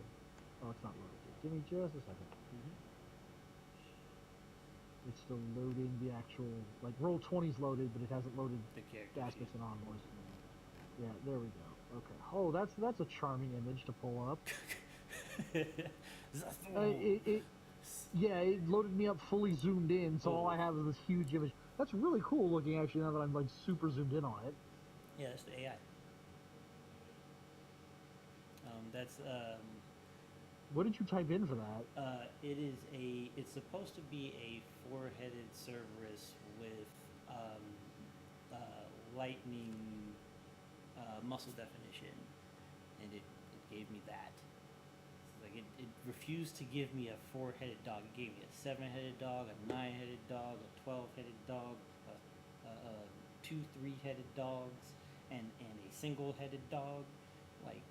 Oh, it's not loaded yet. Give me just a second. It's still loading the actual, like, roll 20's loaded, but it hasn't loaded The character aspects and envoys. Yeah, there we go. Okay. Oh, that's a charming image to pull up. Yeah, it loaded me up fully zoomed in, so all I have is this huge image. That's really cool looking, actually, now that I'm, like, super zoomed in on it. Yeah, that's the AI. That's What did you type in for that? It's supposed to be a four-headed Cerberus with lightning muscle definition, and it gave me that. It's like it refused to give me a four-headed dog. It gave me a seven-headed dog, a nine-headed dog, a 12-headed dog, two three-headed dogs, and a single-headed dog. Like,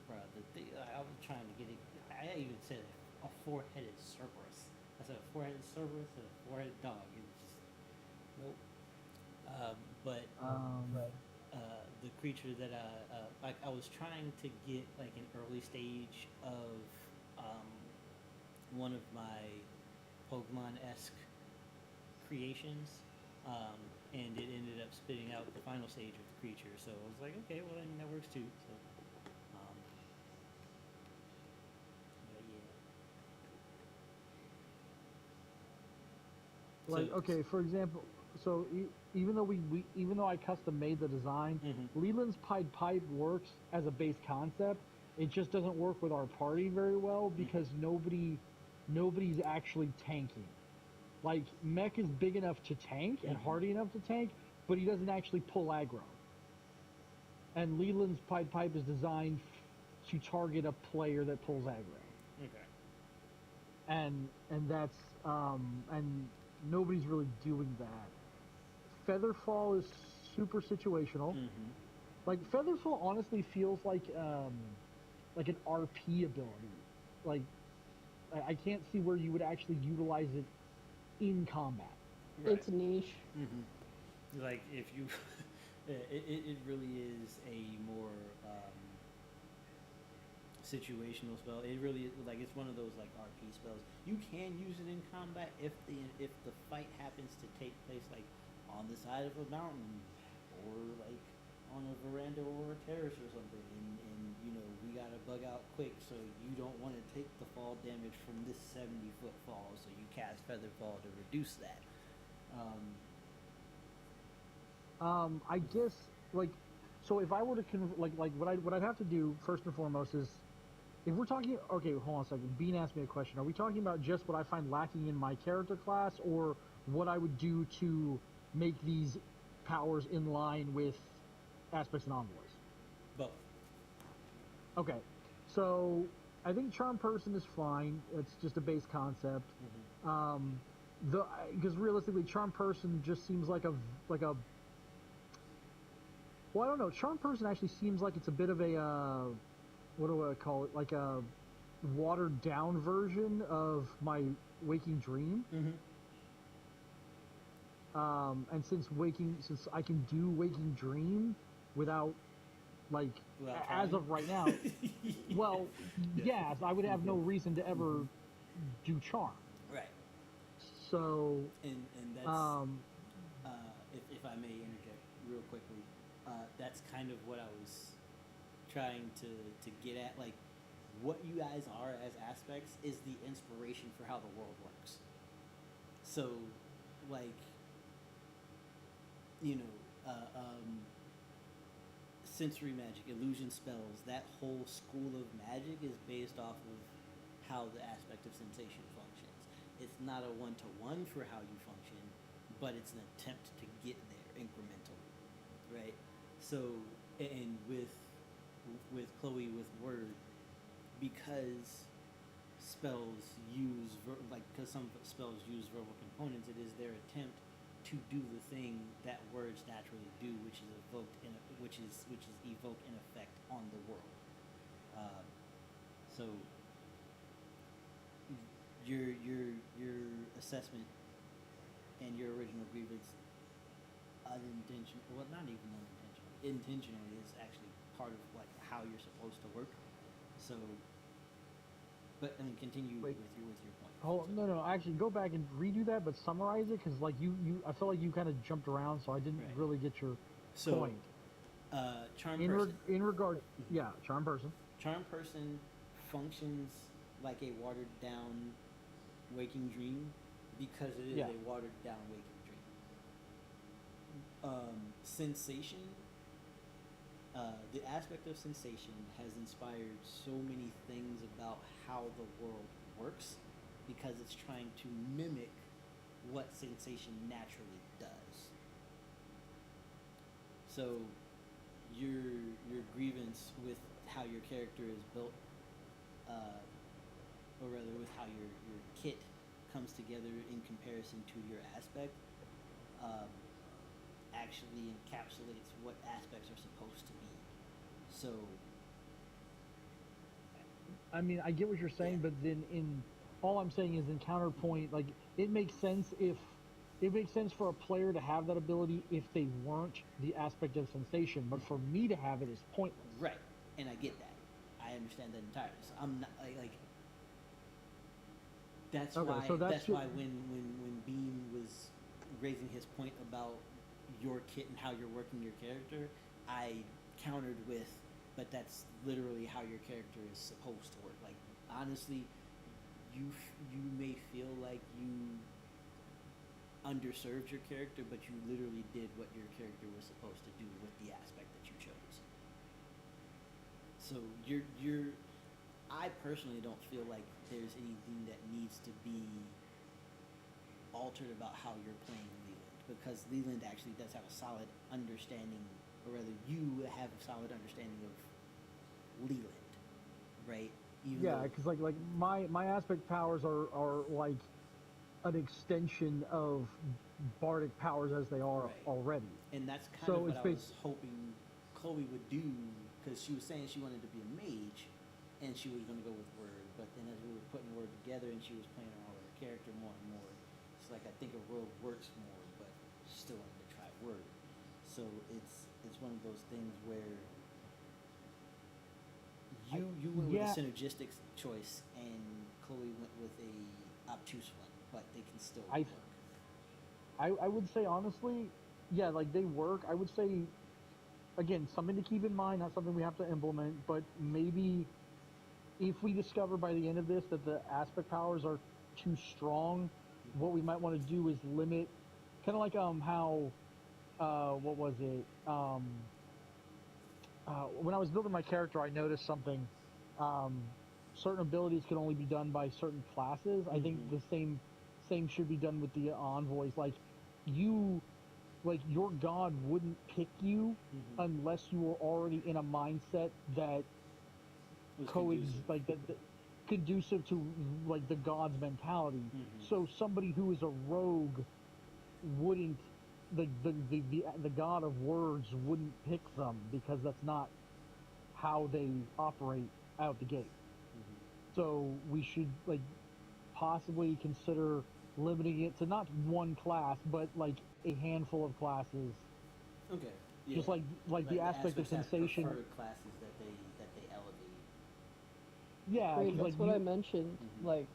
bro, I was trying to get it. I even said a four-headed Cerberus. I said a four-headed Cerberus and a four-headed dog. It was just nope. But the creature that like I was trying to get like an early stage of one of my Pokemon-esque creations, and it ended up spitting out the final stage of the creature. So I was like, okay, well then that works too. So, but yeah. Like, So- okay, for example, so even though even though I custom made the design, Leland's Pied Pipe works as a base concept. It just doesn't work with our party very well because nobody's actually tanking. Like, MEK is big enough to tank and hardy enough to tank, but he doesn't actually pull aggro. And Leland's Pied Pipe is designed to target a player that pulls aggro. Okay. And that's and nobody's really doing that. Featherfall is super situational. Like, Featherfall honestly feels like an RP ability. Like, I can't see where you would actually utilize it in combat. Right. It's niche. Like if you, it really is a more situational spell. It really like it's one of those like RP spells. You can use it in combat if the fight happens to take place like on the side of a mountain or like on a veranda or a terrace or something, and you know we gotta bug out quick, so you don't want to take the fall damage from this 70-foot fall, so you cast Featherfall to reduce that. I guess, like, so if I were to what I'd have to do first and foremost is, if we're talking, okay, hold on a second. Bean asked me a question. Are we talking about just what I find lacking in my character class, or what I would do to make these powers in line with aspects and envoys? Both. Okay, so I think Charm Person is fine. It's just a base concept. Because realistically, Charm Person just seems like a well, I don't know. Charm Person actually seems like it's a bit of a what do I call it? Like a watered down version of my Waking Dream. And since I can do Waking Dream without, like, as of right now, well, yes, I would have no reason to ever do Charm. Right. So, And that's if I may interject real quickly, that's kind of what I was trying to get at. Like, what you guys are as aspects is the inspiration for how the world works. So, like, you know, sensory magic, illusion spells, that whole school of magic is based off of how the aspect of sensation functions. It's not a one-to-one for how you function, but it's an attempt to get there incrementally, right? So, and with Chloe with Word, because spells use because some spells use verbal components, it is their attempt to do the thing that words naturally do, which is evoke an effect on the world. So your assessment and your original grievance intentionally is actually part of like how you're supposed to work. So, but I mean, continue with your point. hold on, no, actually, go back and redo that, but summarize it, because like I felt like you kind of jumped around, so I didn't really get your point. Charm person. In regard, yeah, Charm Person. Charm person functions like a watered down Waking Dream because it is a watered down Waking Dream. Sensation The aspect of sensation has inspired so many things about how the world works because it's trying to mimic what sensation naturally does. So your grievance with how your character is built, or rather with how your kit comes together in comparison to your aspect, actually encapsulates what aspects are supposed to be. So, I mean, I get what you're saying, Yeah. but then in all I'm saying is in counterpoint, like it makes sense if it makes sense for a player to have that ability if they weren't the aspect of sensation, but for me to have it is pointless. right, and I get that. I understand that entirely. So I'm not like that's Okay, why so that's ju- why when Bean was raising his point about your kit and how you're working your character, I countered with, but that's literally how your character is supposed to work. Like honestly, you may feel like you underserved your character, but you literally did what your character was supposed to do with the aspect that you chose. So you're I personally don't feel like there's anything that needs to be altered about how you're playing Leland because Leland actually does have a solid understanding, or rather, you have a solid understanding of Leland, right? Even Yeah, though, because like my aspect powers are like an extension of bardic powers as they are right, already. and that's kind of So what it's I based. was hoping Chloe would do because she was saying she wanted to be a mage, and she was going to go with Word, but then as we were putting Word together and she was playing around with her character more and more, it's like I think a rogue works more, but she still wanted to try Word. So it's one of those things where you went with Yeah, a synergistic choice, and Chloe went with a obtuse one, but they can still I work. I would say honestly, yeah, like they work. I would say again something to keep in mind, not something we have to implement, but maybe if we discover by the end of this that the aspect powers are too strong, what we might want to do is limit, kind of like how what was it when I was building my character, I noticed something. Um, certain abilities can only be done by certain classes. I think Mm-hmm. the same should be done with the envoys. You, like your god wouldn't pick you Mm-hmm. unless you were already in a mindset that It was conducive. that conducive to like the god's mentality. Mm-hmm. So somebody who is a rogue wouldn't the god of words wouldn't pick them because that's not how they operate out the gate. Mm-hmm. So we should like possibly consider limiting it to not one class, but like a handful of classes. Okay. Yeah. Just like the Like the aspect of aspects have sensation. preferred classes that they elevate. Yeah, Great, because like that's what I you. mentioned Mm-hmm. like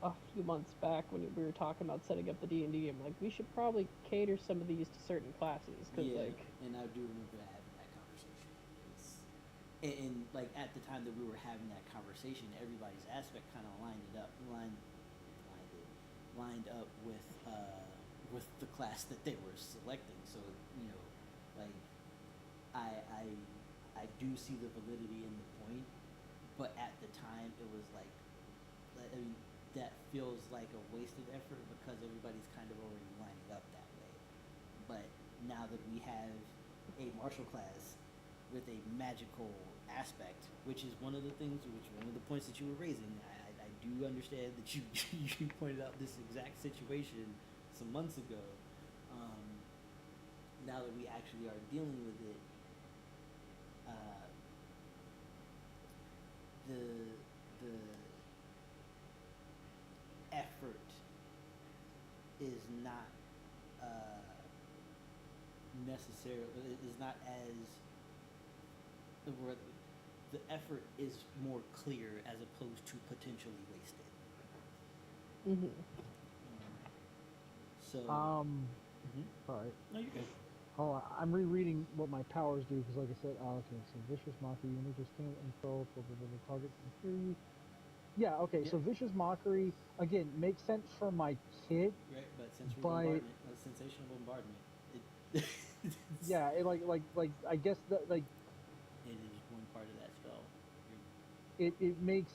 a few months back when we were talking about setting up the D&D. I'm like, we should probably cater some of these to certain classes because Yeah, like and I do remember having that conversation. It's, and like at the time that we were having that conversation, everybody's aspect kind of lined up with the class that they were selecting. So you know, like I I I do see the validity in the point, but at the time it was like I mean that feels like a wasted effort because everybody's kind of already lining up that way. But now that we have a martial class with a magical aspect, which is one of the things, which one of the points that you were raising, I do understand that you you pointed out this exact situation some months ago. Um, Now that we actually are dealing with it, uh, the effort is not necessarily is not as the effort is more clear as opposed to potentially wasted. hmm So, mhm. Sorry. No, you're good. Oh, I'm rereading what my powers do because, like I said, okay. So vicious mockery, you may just stand and throw the target can hear you. Yeah, okay. Yep. So vicious mockery again makes sense for my kit, Right, but sensory but bombardment, sensational bombardment, it yeah, like I guess that like It is one part of that spell. You're, it makes.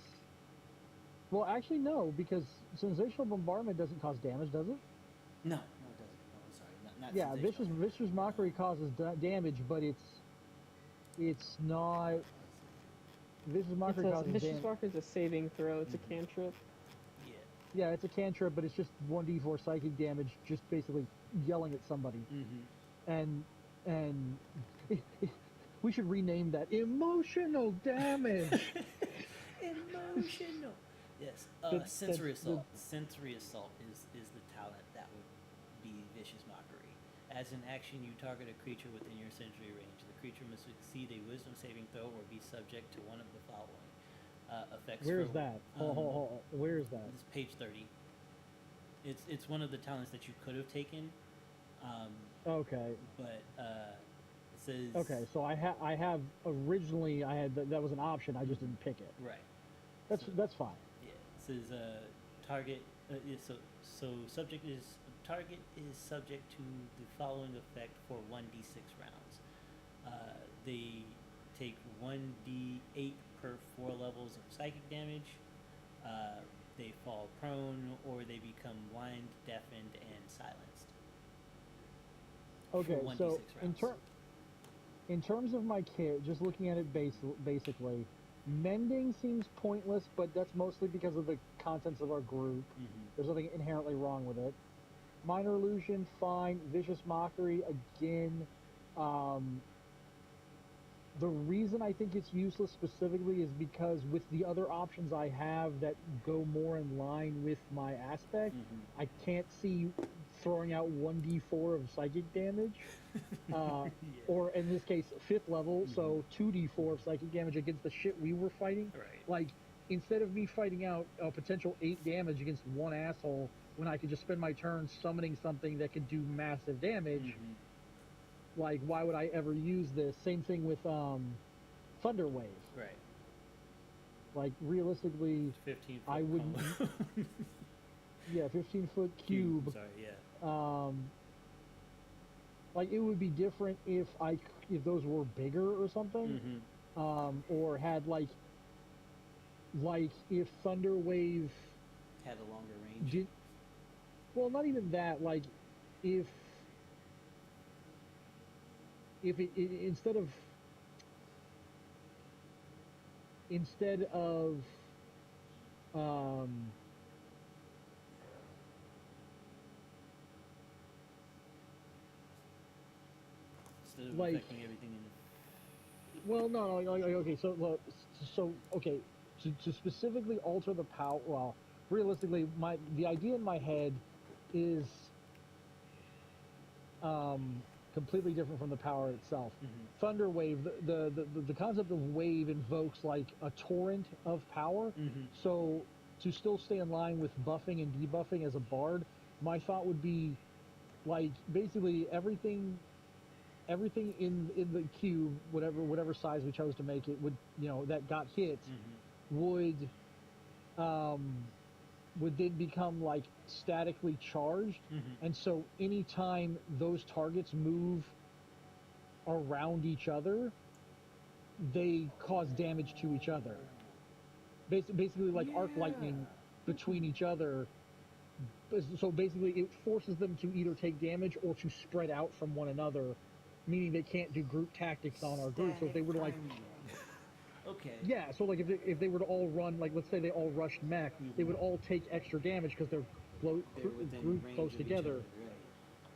Well, actually, no, because sensational bombardment doesn't cause damage, does it? no, it doesn't. Oh, I'm sorry. Not Yeah, sensational. vicious mockery causes damage, but it's not. Vicious It's mockery a causes vicious damage. marker is a saving throw. It's a Mhm. cantrip. Yeah. Yeah, it's a cantrip, but it's just 1d4 psychic damage, just basically yelling at somebody. Mm-hmm. And we should rename that emotional damage. Emotional. Yes. That- Sensory that- assault. Sensory assault is the talent that would be vicious mockery. As an action, you target a creature within your sensory range. The creature must succeed a Wisdom saving throw or be subject to one of the following effects. Where is for, that? Hold. Where is that? This is page 30. It's one of the talents that you could have taken, Okay. but it says Okay. So I have originally I had that was an option. I just didn't pick it. right. That's fine. Yeah, it says target. Yeah, so target is subject to the following effect for 1d6 rounds. They take 1d8 per 4 levels of psychic damage. They fall prone or they become blind, deafened, and silenced. Okay. For 1d6 So rounds. in terms of my kit, just looking at it basically, mending seems pointless, but that's mostly because of the contents of our group. Mm-hmm. There's nothing inherently wrong with it. Minor illusion, fine. Vicious mockery, again. The reason I think it's useless specifically is because with the other options I have that go more in line with my aspect, Mm-hmm. I can't see throwing out 1d4 of psychic damage. Yeah. Or in this case, 5th level, so 2d4 of psychic damage against the shit we were fighting. Right. Like, instead of me fighting out a potential 8 damage against one asshole, when I could just spend my turn summoning something that could do massive damage, Mm-hmm. like, why would I ever use this? Same thing with Thunder Wave. Right. Like, realistically, 15 foot I wouldn't. cone. Yeah, 15-foot cube. Sorry, yeah. Like, it would be different if those were bigger or something. Mm-hmm. Or had like if Thunder Wave Had a longer range. did. Well, not even that. Like, if it instead of Instead of like- affecting everything in the well, no, okay, so okay, to specifically alter the power. Well, realistically, the idea in my head is completely different from the power itself. Mm-hmm. Thunder Wave, the concept of wave invokes like a torrent of power. Mm-hmm. So to still stay in line with buffing and debuffing as a bard, my thought would be like basically everything in the cube, whatever size we chose to make it, would that got hit Mm-hmm. would then become like statically charged. Mm-hmm. And so anytime those targets move around each other, they cause damage to each other. Basically like arc lightning between each other. So basically it forces them to either take damage or to spread out from one another, meaning they can't do group tactics on our group. So if they were to like Okay. yeah, so like if they were to all run, like let's say they all rushed mech, they would all take extra damage because they're They're within grouped range close of each together. other, right.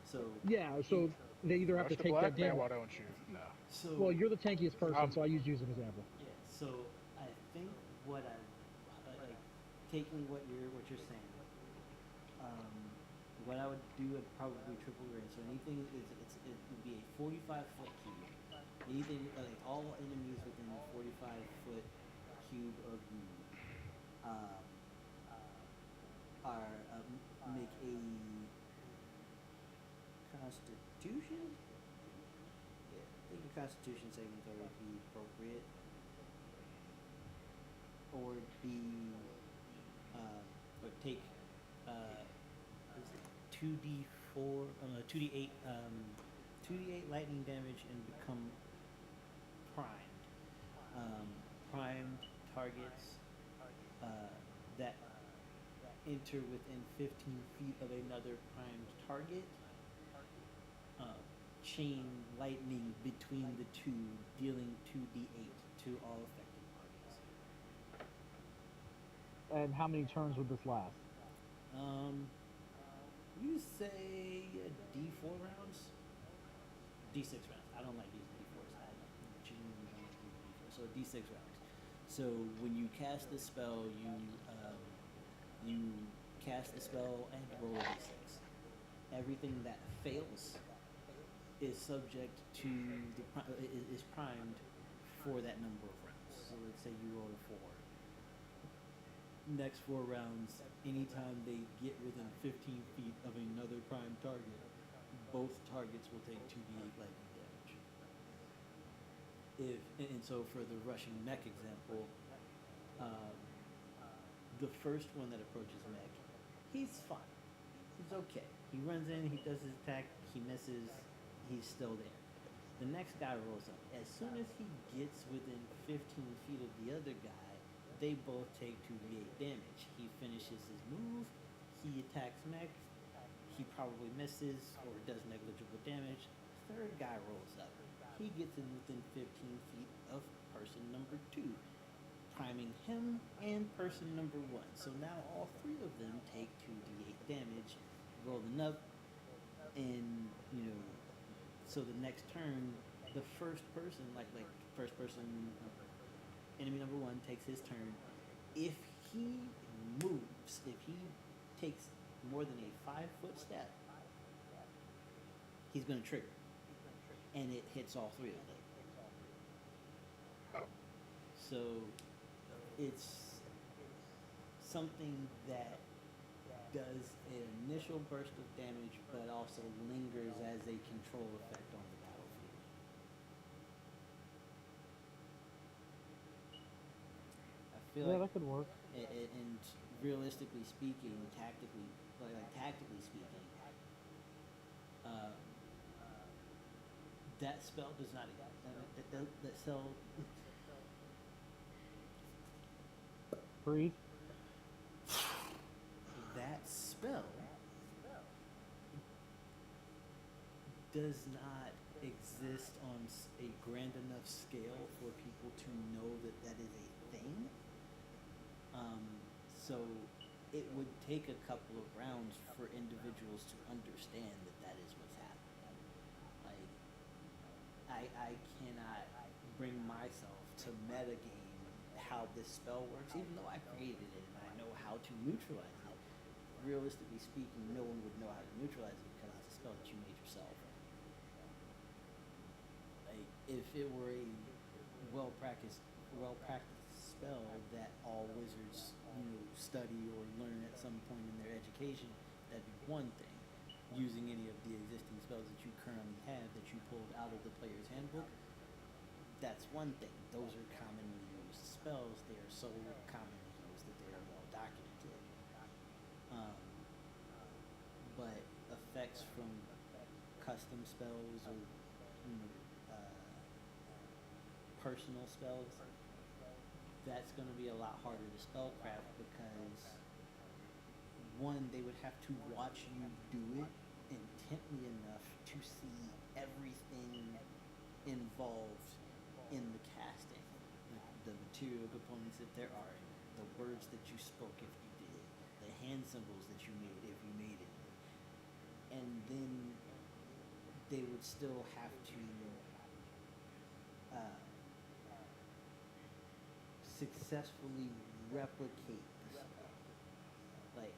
So yeah, so they either have Rush to the take black that man, damage. why don't you? No. so Well, you're the tankiest person, so I used you as an example. yeah. So I think what I like taking what you're saying. What I would do would probably triple range. So anything it would be a 45-foot cube. Anything like all enemies within the 45-foot cube of you are make a Constitution. Yeah, I think a Constitution saving throw would be appropriate, or or take is it 2d4 2d8 2d8 lightning damage and become primed. Primed targets that enter within 15 feet of another primed target chain lightning between the two, dealing 2d8 to all affected parties. And how many turns would this last? You say D4 rounds? D6 rounds. I don't like using D4s. I genuinely don't like using D4s. So D6 rounds. So when you cast the spell, you cast the spell and roll a D6. Everything that fails is subject to is primed for that number of rounds. So let's say you roll a 4. Next 4 rounds, anytime they get within 15 feet of another prime target, both targets will take 2d8 lightning damage. And so for the Russian mech example, the first one that approaches mech, he's fine. He's okay. He runs in, he does his attack, he misses, he's still there. The next guy rolls up. As soon as he gets within 15 feet of the other guy, they both take 2d8 damage. He finishes his move, he attacks mech, he probably misses or does negligible damage. Third guy rolls up. He gets in within 15 feet of person number 2, priming him and person number 1. So now all 3 of them take 2d8 damage, roll enough, and so the next turn, the first person, first person, enemy number 1 takes his turn. If he moves, if he takes more than a 5-foot step, he's going to trigger, and it hits all 3 of them. So it's something that does an initial burst of damage, but also lingers as a control effect on the battlefield. I feel Yeah, like, that could work. and realistically speaking, tactically speaking, that spell does not that spell. Breathe. That spell does not exist on a grand enough scale for people to know that that is a thing. So it would take a couple of rounds for individuals to understand that that is what's happening. Like, I cannot bring myself to metagame how this spell works, even though I created it and I know how to neutralize it. Realistically speaking, no one would know how to neutralize it because it's a spell that you made yourself. Like, if it were a well-practiced spell that all wizards, study or learn at some point in their education, that'd be one thing. Using any of the existing spells that you currently have that you pulled out of the player's handbook, that's one thing. Those are commonly used spells. They are so commonly used that they are well documented. But effects from custom spells or personal spells, that's going to be a lot harder to spellcraft because, one, they would have to watch you do it intently enough to see everything involved in the casting, the material components if there are any, the words that you spoke if you did, the hand symbols that you made if you made any, and then they would still have to successfully replicate the spell. Like,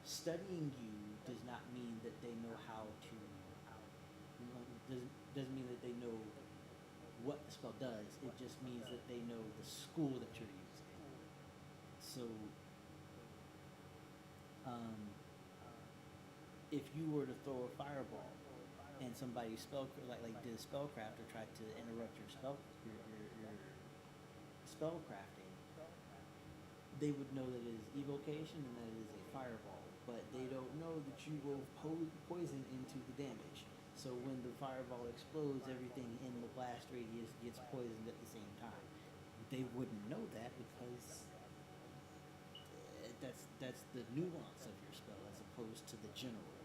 studying you does not mean that they know how to. Doesn't mean that they know what the spell does. It just means that they know the school that you're using. So, if you were to throw a fireball and somebody did spellcraft or tried to interrupt your spell crafting, they would know that it is evocation and that it is a fireball, but they don't know that you will poison into the damage. So when the fireball explodes, everything in the blast radius gets poisoned at the same time. They wouldn't know that because that's the nuance of your spell as opposed to the general.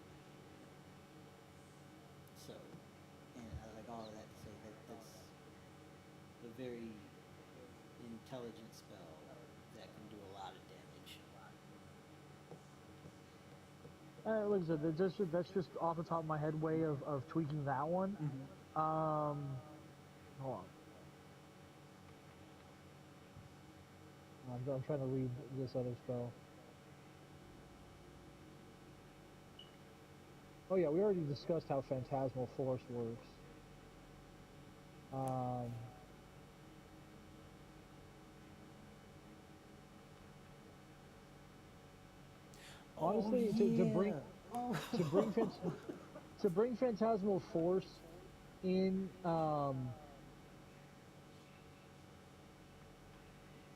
So, and I like all of that to say that's a very intelligent spell that can do a lot of damage. Like I said, that's just off the top of my head way of tweaking that one. Hold on. I'm trying to read this other spell. Oh yeah, we already discussed how Phantasmal Force works. Honestly, to bring Phantasmal Force in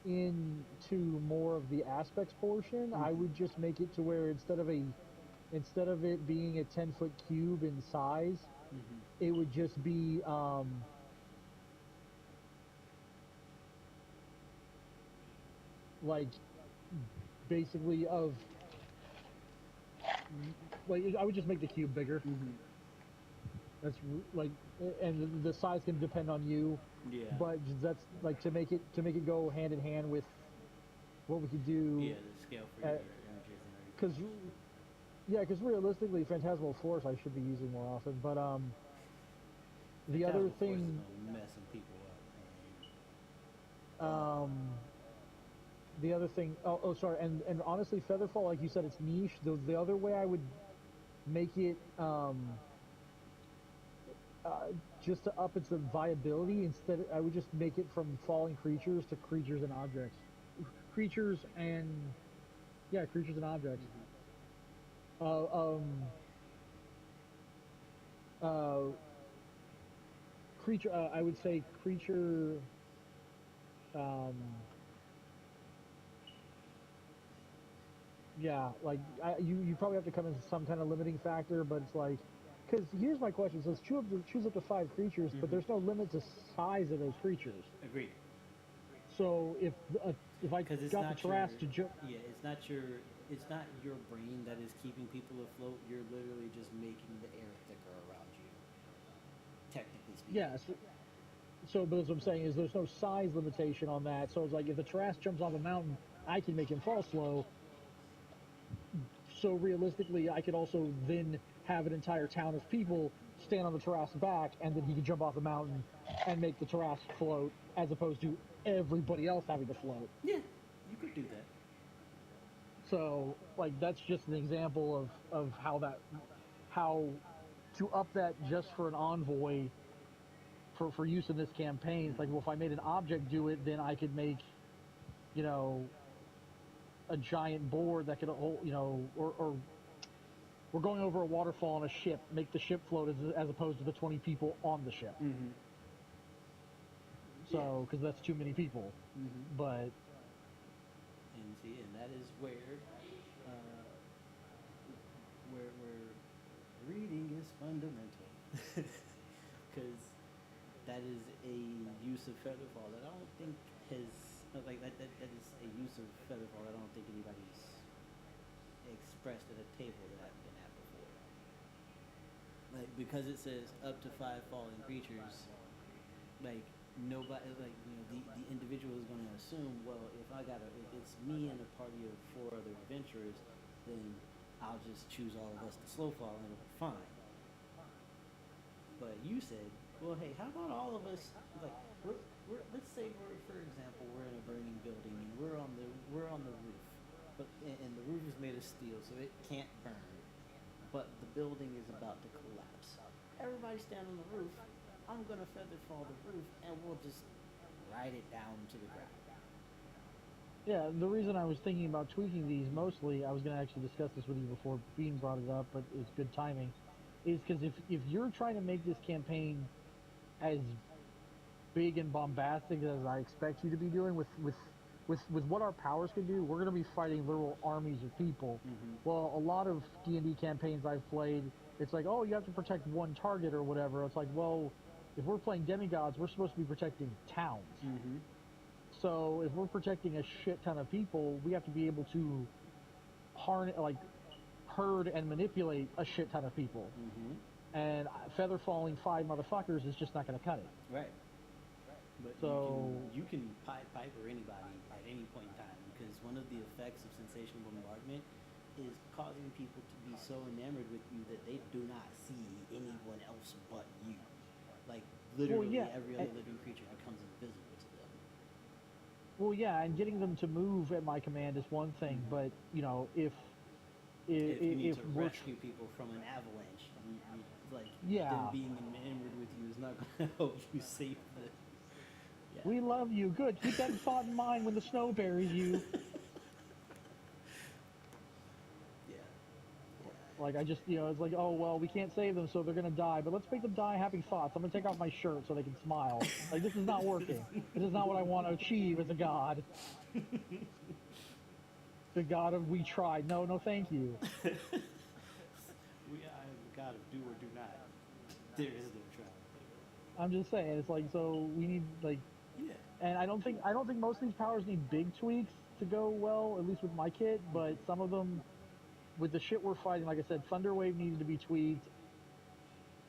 into more of the aspects portion, I would just make it to where instead of it being a 10-foot cube in size, it would just be like basically of like I would just make the cube bigger. That's like, and the size can depend on you. Yeah. But that's like to make it go hand in hand with what we could do. Yeah, the scale for your images and everything. Because realistically, Phantasmal Force I should be using more often. But the other Force thing, is gonna mess some people up, man. the other thing. Oh, sorry. And honestly, Featherfall, like you said, it's niche. The other way I would make it just to up its viability, instead I would just make it from falling creatures to creatures and objects. Creatures and objects. Creature. I would say creature. Yeah, like you probably have to come in some kind of limiting factor, but it's like, because here's my question: it says choose up to 5 creatures, but there's no limit to size of those creatures. Agreed. So if I got the Tarrasque to jump, yeah, it's not your brain that is keeping people afloat. You're literally just making the air thicker around you. Technically speaking. yeah. So, but as I'm saying is, there's no size limitation on that. So it's like if the Tarrasque jumps off a mountain, I can make him fall slow. So realistically, I could also then have an entire town of people stand on the Tarrasque's back, and then he could jump off the mountain and make the Tarrasque float, as opposed to everybody else having to float. Yeah, you could do that. So, like, that's just an example of how to up that just for an envoy for use in this campaign. It's like, well, if I made an object do it, then I could make, a giant board that could hold, or we're going over a waterfall on a ship, make the ship float as opposed to the 20 people on the ship. So, because that's too many people. But And that is where reading is fundamental, because that is a use of Featherfall that I don't think has that is a use of Featherfall that I don't think anybody's expressed at a table that I've been at before. Like, because it says up to 5 falling creatures, like nobody, like, the individual is going to assume, well, if it's me and a party of 4 other adventurers, then I'll just choose all of us to slow fall and it'll be fine. But you said, well, hey, how about all of us, like, let's say for example, we're in a burning building and we're on the roof, but and the roof is made of steel, so it can't burn, but the building is about to collapse. Everybody stand on the roof. I'm gonna featherfall the roof, and we'll just ride it down to the ground. yeah, the reason I was thinking about tweaking these mostly, I was going to actually discuss this with you before Bean brought it up, but it's good timing, is because if you're trying to make this campaign as big and bombastic as I expect you to be doing with what our powers can do, we're going to be fighting literal armies of people. Well, a lot of D&D campaigns I've played, It's like, oh, you have to protect one target or whatever. It's like, well, if we're playing demigods, we're supposed to be protecting towns. Mm-hmm. So if we're protecting a shit ton of people, we have to be able to herd and manipulate a shit ton of people. Mm-hmm. And feather falling 5 motherfuckers is just not going to cut it. Right. But So you can Piper anybody at any point in time, because one of the effects of sensational bombardment is causing people to be so enamored with you that they do not see anyone else but you. Like literally every other living creature becomes invisible to them. Well, yeah, and getting them to move at my command is one thing, but you know, if If you need to we're rescue people from an avalanche, like Yeah. them being enamored with you is not going to help you save them. Yeah. we love you, good. Keep that thought in mind when the snow buries you. Yeah. Like I just, it's like, oh well, we can't save them, so they're gonna die. But let's make them die having thoughts. I'm gonna take off my shirt so they can smile. Like this is not working. This is not what I want to achieve as a god. The god of we tried. No, no, thank you. I am the god of do or do not. There is no trial. I'm just saying, it's like, so we need like, Yeah. and I don't think most of these powers need big tweaks to go well, at least with my kit. But some of them, with the shit we're fighting, like I said, Thunderwave needed to be tweaked,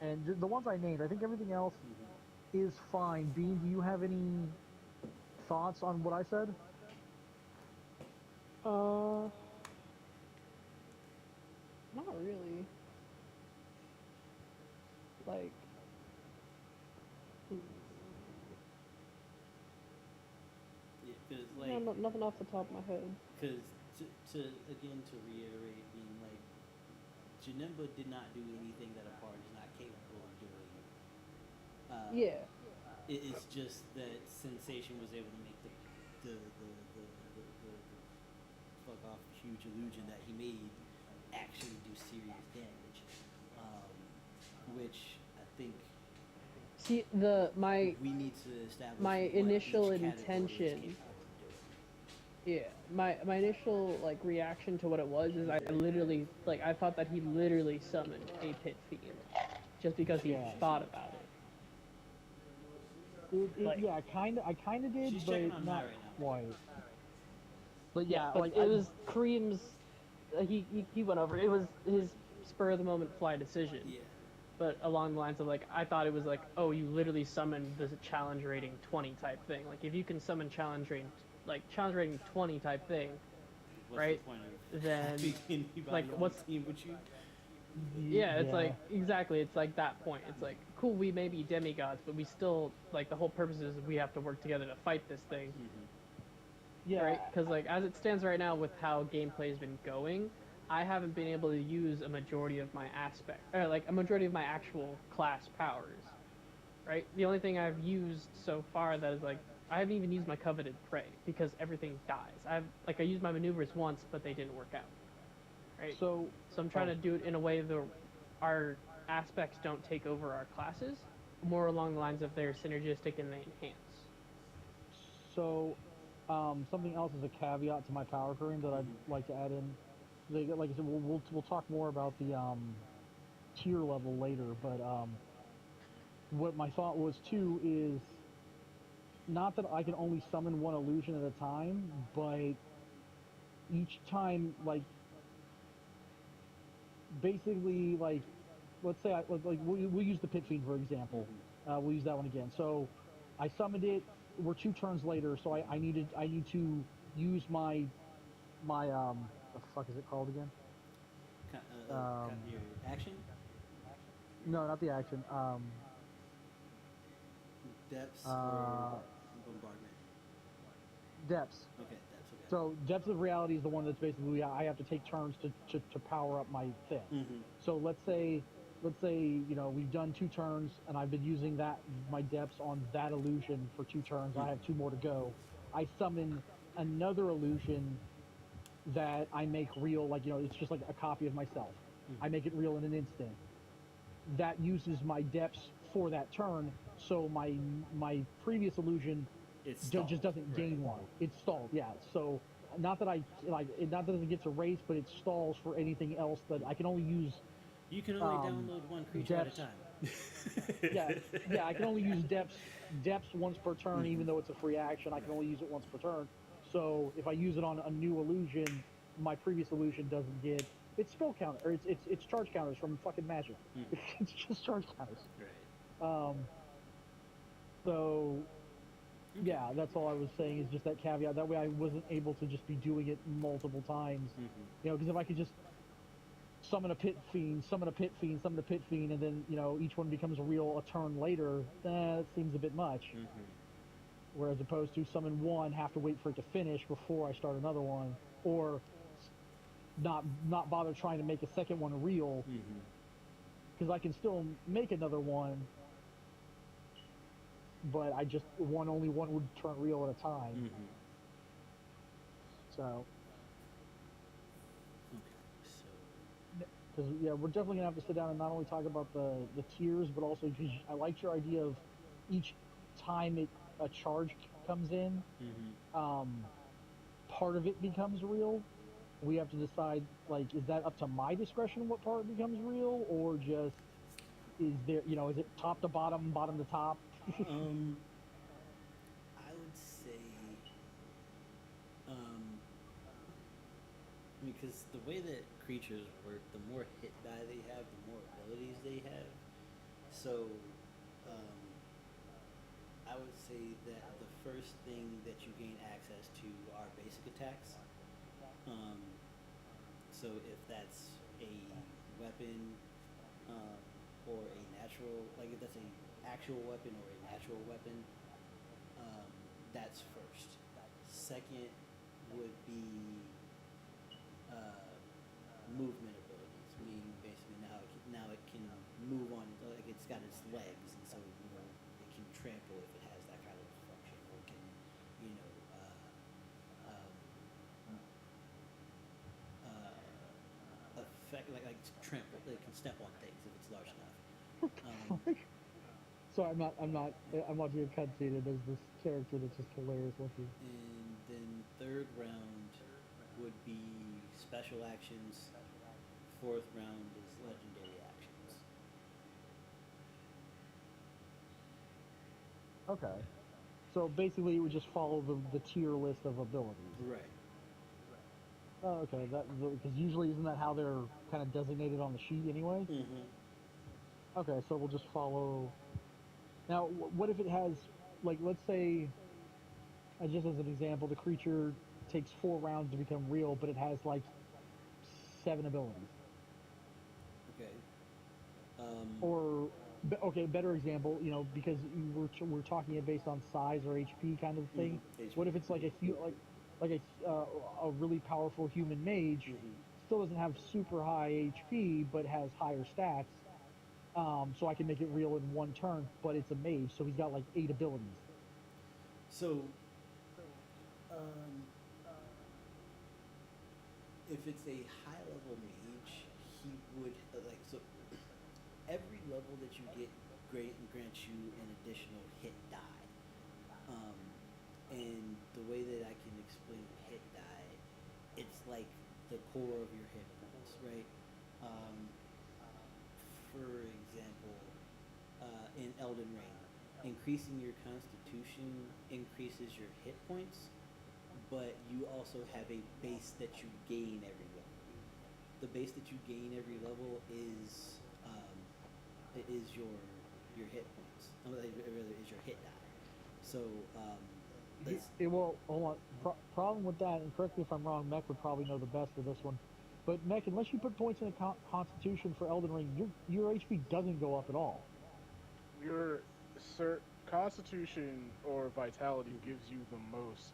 and the ones I named, I think everything else is fine. Bean, do you have any thoughts on what I said? Not really. Like, Yeah, because nothing off the top of my head. because to reiterate, being like, Janemba did not do anything that a bard is not capable of doing. Yeah. It's just that Sensation was able to make the fuck off huge illusion that he made actually do serious damage, which I think See, we need to establish my what initial each category is intention- capable of doing. yeah, my initial like reaction to what it was is I literally like I thought that he literally summoned a pit fiend just because he Yeah. thought about it. Like- Yeah, I kind of did, She's but checking on not Mai right now. quite. But yeah, But like it was Kareem's. He went over. It was his spur of the moment fly decision. Yeah. But along the lines of like, I thought it was like, oh, you literally summoned the challenge rating 20 type thing. Like if you can summon challenge rating 20 type thing, What's right? the point of Then, having anybody like, on what's- the team with you? yeah, it's like exactly. It's like that point. It's like cool. We may be demigods, but we still like the whole purpose is we have to work together to fight this thing. yeah, Right? Because like as it stands right now with how gameplay has been going, I haven't been able to use a majority of my a majority of my actual class powers. Right? The only thing I've used so far that is like I haven't even used my coveted prey because everything dies. I used my maneuvers once, but they didn't work out. Right? So So I'm trying to do it in a way that our aspects don't take over our classes, more along the lines of they're synergistic and they enhance. So, something else as a caveat to my power Kareem that I'd like to add in. Like I said, we'll talk more about the tier level later. But what my thought was too is not that I can only summon one illusion at a time, but each time, like basically, like let's say we'll use the Pit Fiend for example. We'll use that one again. So I summoned it. We're 2 turns later, so I need to use my what the fuck is it called again? Your action? No, not the action. Depths or bombardment? Depths. Okay, depths, okay. So depths of reality is the one that's basically I have to take turns to power up my thing. So let's say we've done 2 turns and I've been using my depths on that illusion for 2 turns. I have 2 more to go. I summon another illusion that I make real, it's just like a copy of myself. I make it real in an instant. That uses my depths for that turn, so my previous illusion just doesn't gain one. It's stalled, yeah. So not that it gets erased, but it stalls for anything else that I can only use You can only Um, download one creature at a depths, time. yeah, I can only use depths once per turn, Mhm. even though it's a free action. I can Right. only use it once per turn. So if I use it on a new illusion, my previous illusion doesn't get it's spell counter or it's charge counters from fucking magic. Mhm. It's just charge counters. Right. Um, so Okay. yeah, that's all I was saying is just that caveat. That way I wasn't able to just be doing it multiple times. Mhm. Because if I could just summon a pit fiend, summon a pit fiend, summon a pit fiend, and then each one becomes real a turn later, that seems a bit much. Mhm. Whereas opposed to summon one, have to wait for it to finish before I start another one, or not bother trying to make a second one real Mhm. because I can still make another one, but I just only one would turn real at a time. Mhm. So Okay. So. because yeah, we're definitely gonna have to sit down and not only talk about the tiers, but also because I liked your idea of each time a charge comes in, Mhm. um, part of it becomes real. We have to decide like is that up to my discretion what part becomes real, or just is it top to bottom, bottom to top? Um. I would say. Um. Because the way that creatures work, the more hit die they have, the more abilities they have. So, um, I would say that the first thing that you gain access to are basic attacks. Um, so if that's a weapon, um, or a natural, like if that's a actual weapon or a natural weapon, um, that's first. Second would be uh, movement abilities, meaning basically now it can move on, like it's got its legs, and so it can trample if it has that kind of function, or can you know um, affect like trample. It can step on things if it's large enough. Um, So I'm not being cutscene. There's this character that's just hilarious looking. and then third round would be special actions. Fourth round is legendary actions. Okay. So basically, it would just follow the tier list of abilities. Right. Oh, okay. That because usually isn't that how they're kind of designated on the sheet anyway? Mm-hmm. Okay, so we'll just follow. Now, what if it has like let's say, just as an example, the creature takes 4 rounds to become real, but it has like 7 abilities. Okay. Um, Or okay, better example, because we're talking it based on size or HP kind of thing. HP. What if it's like a really powerful human mage, Mm-hmm. still doesn't have super high HP but has higher stats, so I can make it real in one turn, but it's a mage, so he's got like 8 abilities. So, um, if it's a high level mage, he would like so. Every level that you get grants you an additional hit die. Um, and the way that I can explain hit die, it's like the core of your hit points, right? Um, for example, in Elden Ring, increasing your Constitution increases your hit points, but you also have a base that you gain every level. The base that you gain every level is your hit points. Rather, is your hit die. So let's. Well, hold on. Problem with that, and correct me if I'm wrong, Mech would probably know the best of this one. But Mech, unless you put points in the Constitution for Elden Ring, your HP doesn't go up at all. Your Constitution or Vitality gives you the most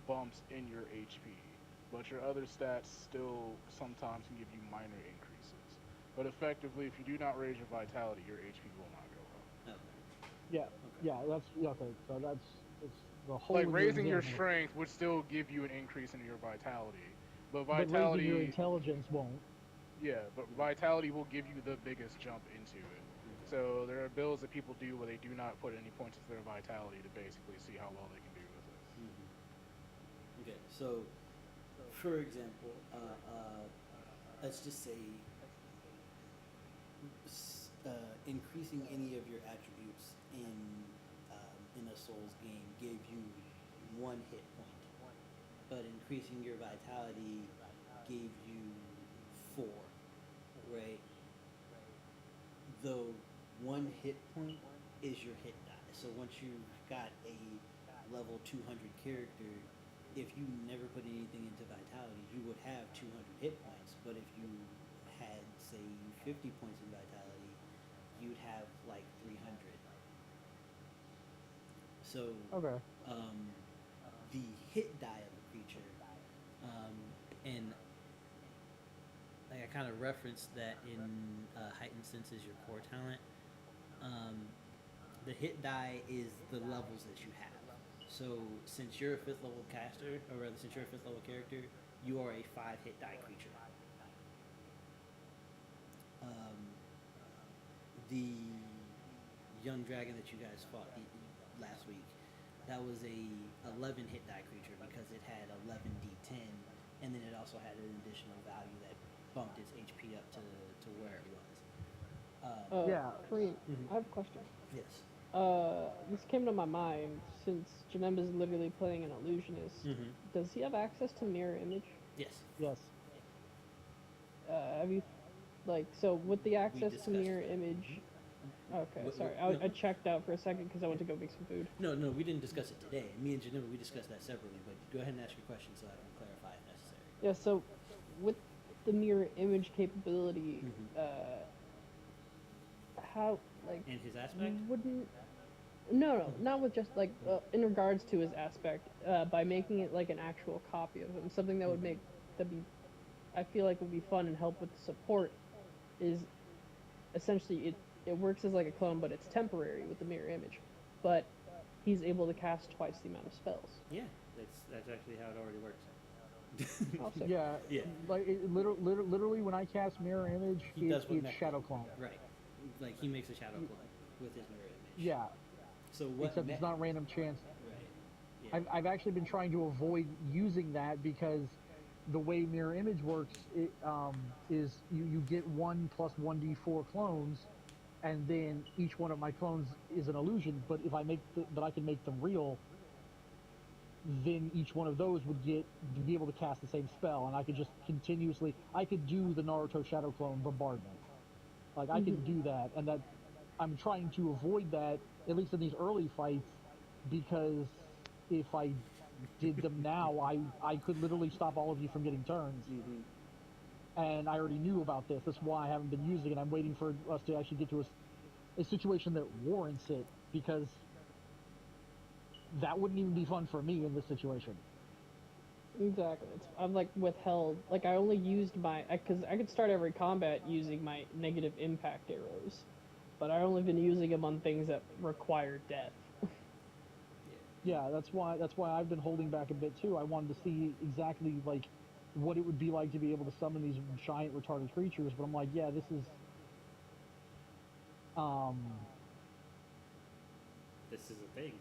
bumps in your HP, but your other stats still sometimes can give you minor increases. But effectively, if you do not raise your Vitality, your HP will not go up. Okay. Yeah, Okay. yeah, okay. So it's the whole Like of your raising your example. strength would still give you an increase in your Vitality, but But raising your Vitality, intelligence won't. yeah, but Vitality will give you the biggest jump into it. So there are builds that people do where they do not put any points into their Vitality to basically see how well they can do with it. Okay. So, for example, let's just say increasing any of your attributes in a Souls game gave you 1 hit point, but increasing your vitality gave you 4, right? Though 1 hit point is your hit die. So once you've got a level 200 character, if you never put anything into vitality, you would have 200 hit points. But if you had, say, 50 points in vitality, you'd have like 300. So Okay. the hit die of a creature, and like I kind of referenced that in Heightened Senses, your core talent. The hit die is the levels that you have. So since you're a 5th level caster, or rather since you're a 5th level character, you are a 5 hit die creature. The young dragon that you guys fought last week, that was a 11 hit die creature because it had 11 d10, and then it also had an additional value that bumped its HP up to where it was. Yeah. Kareem, Mhm. I have a question. Yes. This came to my mind since Janemba is literally playing an illusionist. Mm-hmm. Does he have access to mirror image? Yes. Yes. Have you, like, so with the access to discussed mirror that. image? Okay, What- sorry, no. I checked out for a second because I went to go make some food. No, we didn't discuss it today. Me and Janemba, we discussed that separately, but go ahead and ask your question so I can clarify if necessary. Yeah, so with the mirror image capability, Mhm. how, like, And his aspect? wouldn't... No, not with just, like, in regards to his aspect, by making it, like, an actual copy of him, something that would make, I feel like would be fun and help with the support, is essentially it works as like a clone, but it's temporary with the mirror image. But he's able to cast twice the amount of spells. Yeah, that's actually how it already works. I'll say. Yeah. Yeah. Like literally, when I cast mirror image, He does what it's Mech shadow did. clone. Right. Like he makes a shadow clone with his mirror image. Yeah. So what? Except it's not random chance. Right. Yeah. I've actually been trying to avoid using that because the way mirror image works is you get 1 plus 1d4 clones, and then each one of my clones is an illusion. But if I but I can make them real, then each one of those would be able to cast the same spell, and I could just continuously. I could do the Naruto Shadow Clone bombardment, like I can do that, and that I'm trying to avoid that at least in these early fights, because if I did them now, I could literally stop all of you from getting turns. Mm-hmm. And I already knew about this. That's why I haven't been using it. I'm waiting for us to actually get to a situation that warrants it, because that wouldn't even be fun for me in this situation. Exactly. I've like withheld. Like I only used because I could start every combat using my negative impact arrows, but I only been using them on things that require death. Yeah, that's why I've been holding back a bit too. I wanted to see exactly like what it would be like to be able to summon these giant retarded creatures, but I'm like, yeah, this is a thing.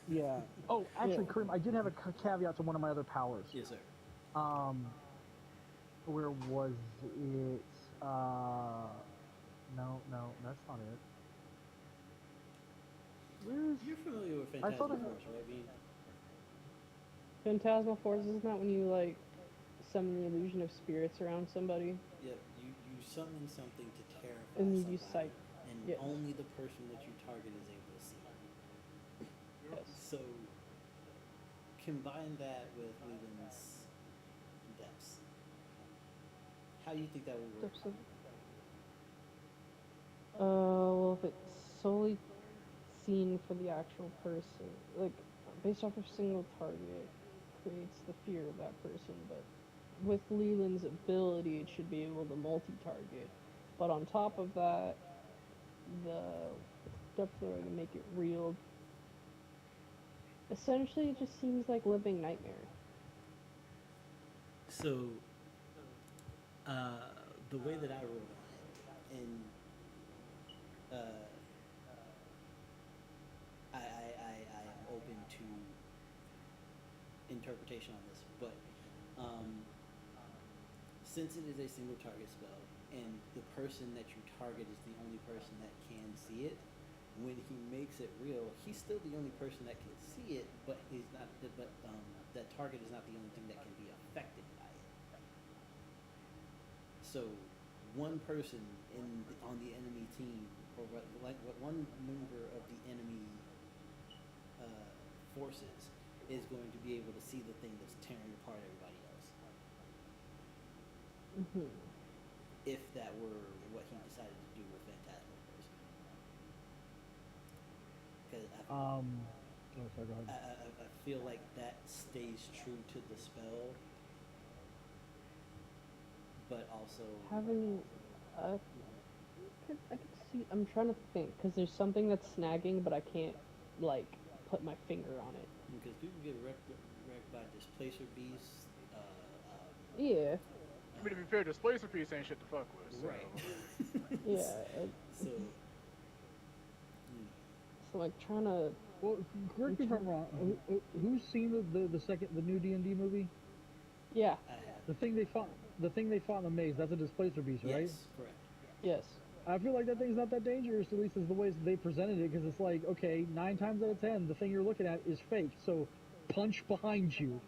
yeah. Oh, actually, Yeah. Kareem, I did have a caveat to one of my other powers. Yes, sir. Where was it? No, that's not it. Where's... You're familiar with I Phantasmal thought I- Force, right, Bean? Phantasmal Force, isn't that when you like summon the illusion of spirits around somebody? Yep. You summon something to terrify And you somebody, use sight. and Yes. only the person that you target is able to see. Yes. So combine that with Leland's depths. How do you think that would work? Depths of- well, if it's solely seen for the actual person, like based off of single target, creates the fear of that person. But with Leland's ability, it should be able to multi-target. But on top of that, the depth are going to make it real. Essentially, it just seems like living nightmare. So, the way that I roll on it, and I am open to interpretation on this, but since it is a single target spell and the person that you target is the only person that can see it. When he makes it real, he's still the only person that can see it, but he's not. But that target is not the only thing that can be affected by it. So, one person on the enemy team, or one member of the enemy forces, is going to be able to see the thing that's tearing apart everybody else. Mm-hmm. If that were what he decided to do with Phantasmal Force. Because oh, sorry, go ahead. I feel like that stays true to the spell, but also Having, I could see. I'm trying to think because there's something that's snagging, but I can't like put my finger on it. because people get wrecked by displacer beasts. Yeah. I mean, to be fair, Displacer Piece ain't shit to fuck with. So. Right. Yeah. So. So like trying to. Well, correct me if I'm wrong. Who's seen the new D&D movie? Yeah. I have. The thing they fought in the maze. That's a displacer beast, right? Yes, correct. Yes. I feel like that thing's not that dangerous, at least as the ways they presented it, because it's like, okay, 9 times out of 10, the thing you're looking at is fake, so punch behind you.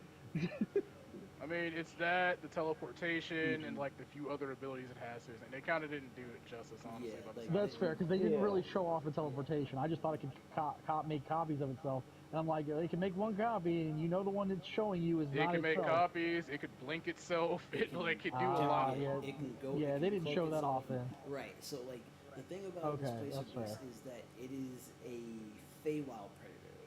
I mean, it's that, the teleportation, and like the few other abilities it has. And they kind of didn't do it justice, honestly. Yeah, by the like, sound That's of fair, it. because they didn't Yeah. really show off the teleportation. I just thought it could make copies of itself. And I'm like, they can make one copy, and you know the one it's showing you is It not can make itself. copies. It could blink itself. It can- like could do a Ah, lot. yeah. It can go. Yeah, it they can didn't show focus that on- off then. Right. So like the thing about Okay, Displacer that's Beast fair. is that it is a Feywild predator.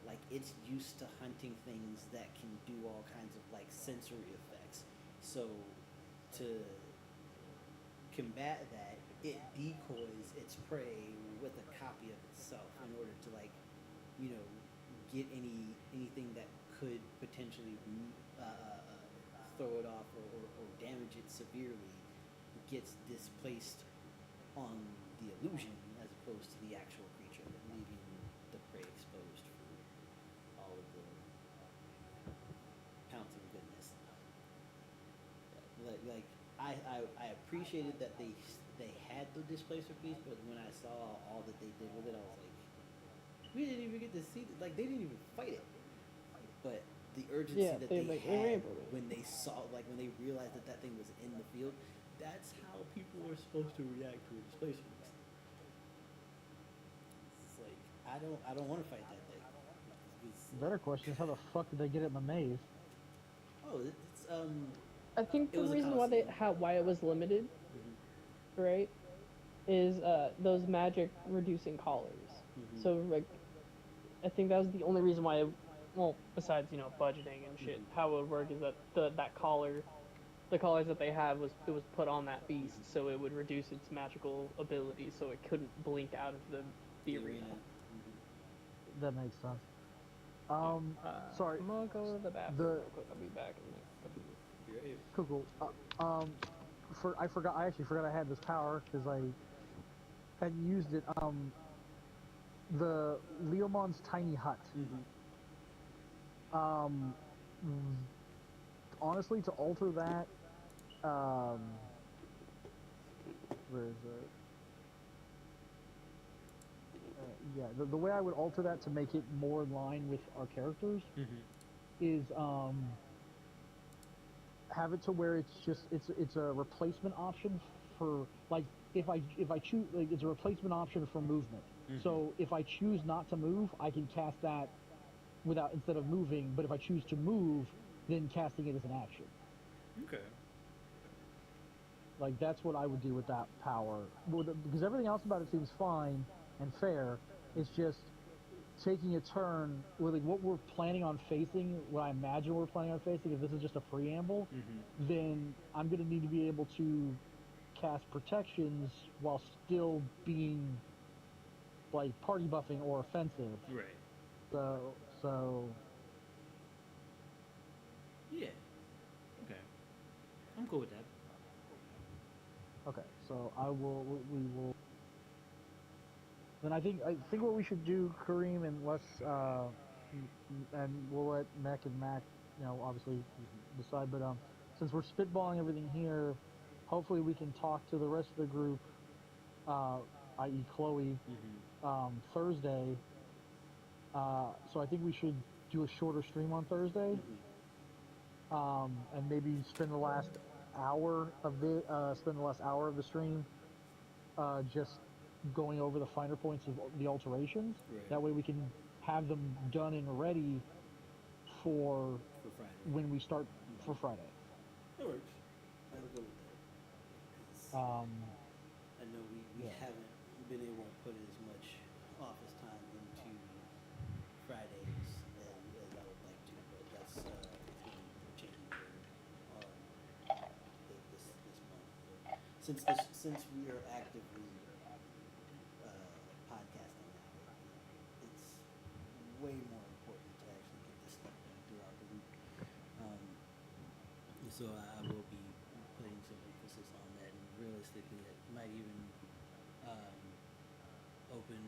Like it's used to hunting things that can do all kinds of like sensory effects. So to combat that, it decoys its prey with a copy of itself in order to like, get anything that could potentially throw it off or damage it severely gets displaced on the illusion as opposed to the actual creature, leaving the prey exposed for all of the pouncing goodness. Like I appreciated that they had the displacer piece, but when I saw all that they did with it, I was like, we didn't even get to see it. Like they didn't even fight it. But the urgency Yeah, that they, they like, had enabled it. when they saw, like when they realized that thing was in the field, that's how people are supposed to react to a displacer beast. It's like I don't want to fight that thing. Better question is how the fuck did they get it in the maze? It's I think It the was a reason why it was limited, right, is those magic reducing collars. Mhm. So like, I think that was the only reason why. Well, besides budgeting and shit, how it would work is that that collar, the collars that they had was put on that beast, so it would reduce its magical ability, so it couldn't blink out of the arena. That makes sense. Sorry. I'm gonna go to the bathroom The- real quick. I'll be back in like a few. Great. Cool. I actually forgot I had this power because I hadn't used it. The Leomon's tiny hut. Honestly, to alter that, where is it? Yeah, the way I would alter that to make it more in line with our characters is have it to where it's a replacement option for, like, if I choose, like, it's a replacement option for movement. So if I choose not to move, I can cast that instead of moving, but if I choose to move, then casting it as an action. Okay. Like, that's what I would do with that power. Because everything else about it seems fine and fair. It's just taking a turn with, like, what we're planning on facing, what I imagine we're planning on facing, if this is just a preamble, then I'm going to need to be able to cast protections while still being, like, party buffing or offensive. Right. So Yeah. Okay. I'm cool with that. okay, so we will. Then I think what we should do, Kareem, and and we'll let MEK and Mac, obviously decide. But since we're spitballing everything here, hopefully we can talk to the rest of the group, i.e. Chloe, Thursday. So I think we should do a shorter stream on Thursday, and maybe spend the last hour of the stream just going over the finer points of the alterations. Right. That way we can have them done and ready for Friday. when we start for Friday. That works. I'll go with that. 'Cause I know we haven't been able to put as much office time into Fridays as I would like to, but that's thing we're changing this month. But since we are actively podcasting now, it's way more important to actually get this stuff done throughout the week. So I will be putting some emphasis on that, and realistically, it might even open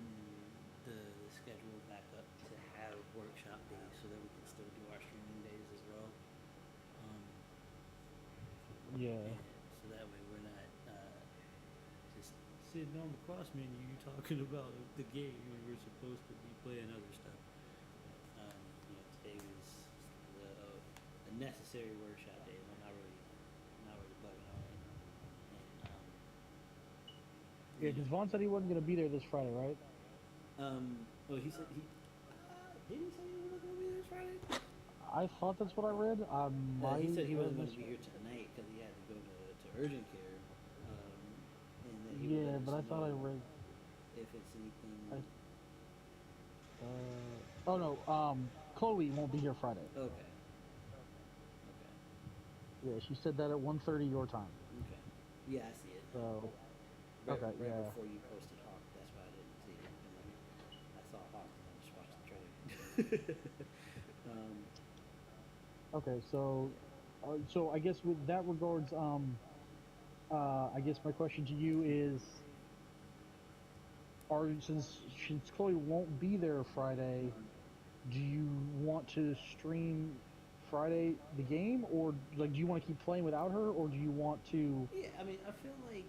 the schedule back up to have workshop days so that we can still do our streaming days as well. Yeah. So that way we're not just sitting on the cross menu talking about the game when we're supposed to be playing other stuff. Today was a necessary workshop day. I'm not really bugging on it. And Yeah, because Vaughn said he wasn't going to be there this Friday, right? well, he said didn't he say he wasn't gonna be there this Friday? I thought that's what I read. He said he wasn't have gonna be here tonight because he had to go to urgent care. And that he would Yeah, let us but I thought I know read. if it's anything. Oh no, Chloe won't be here Friday. Okay. Yeah, she said that at 1:30 your time. Okay. Yeah, I see it. So, Right yeah. before you posted Hawk, that's why I didn't see it. And then I saw Hawk and I just watched the trailer. Okay, so I guess with that regards, I guess my question to you is, since Chloe won't be there Friday, do you want to stream Friday the game, or like do you want to keep playing without her, or do you want to? Yeah, I mean, I feel like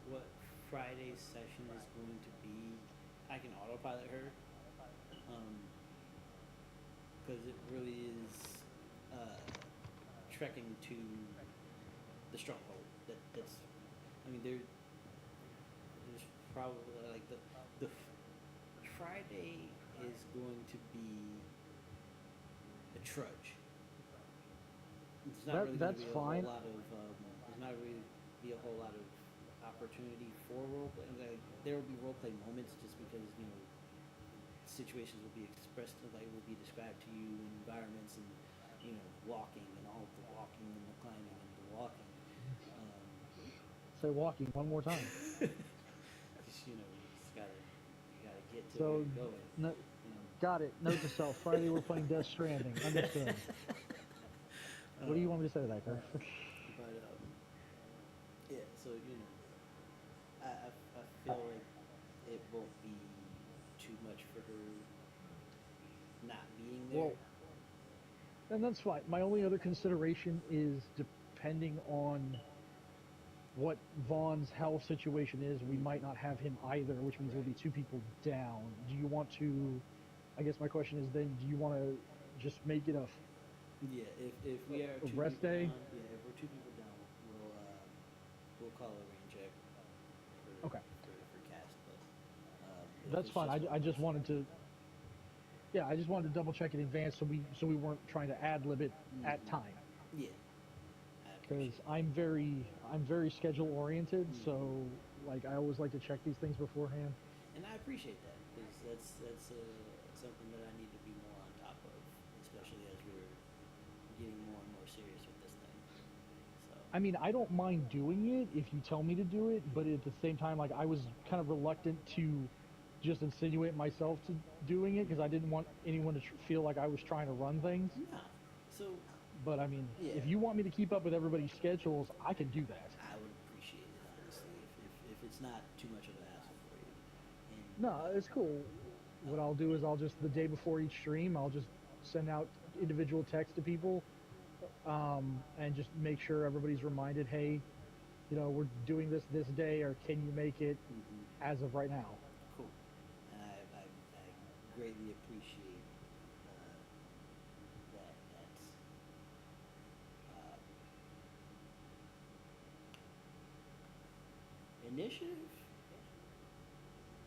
what Friday's session is going to be, I can autopilot her, because it really is trekking to the stronghold. That's, I mean, there's probably like the Friday is going to be a trudge. It's not really That's going to be fine. a whole lot of there's not really be a whole lot of opportunity for roleplay. Like, there will be roleplay moments just because situations will be expressed, like will be described to you in environments and walking and all of the walking and the climbing and the walking. Say walking one more time. Just, you gotta get to So, where you're going. no, got it. Note to self. Friday we're playing Death Stranding. Understood. What do you want me to say to that, Kirk? But yeah, so I feel like it won't be too much for her not being there. Well, and that's fine. My only other consideration is depending on what Vaughn's health situation is, we might not have him either, which means there'll be two people down. Do you want to? I guess my question is then: do you want to just make it a? Yeah, if we are A two rest people day? down, if we're two people down, we'll call a rain check for cast. But if That's it's fine. just one I just person- wanted to. Yeah, I just wanted to double check in advance so we weren't trying to ad lib it at time. Yeah. I Because appreciate I'm very schedule oriented, so like I always like to check these things beforehand. it. And I appreciate that because that's something that I need to be more on top of, especially as we're getting more and more serious with this thing. So I mean, I don't mind doing it if you tell me to do it, but at the same time, like I was kind of reluctant to just insinuate myself to doing it because I didn't want anyone to feel like I was trying to run things. no. So But I mean, Yeah. if you want me to keep up with everybody's schedules, I can do that. I would appreciate it honestly if it's not too much of an hassle for you. And No, it's cool. What I'll do is I'll just the day before each stream, I'll just send out individual texts to people and just make sure everybody's reminded, hey, we're doing this day, or can you make it as of right now? Cool. And I greatly appreciate that. Initiative?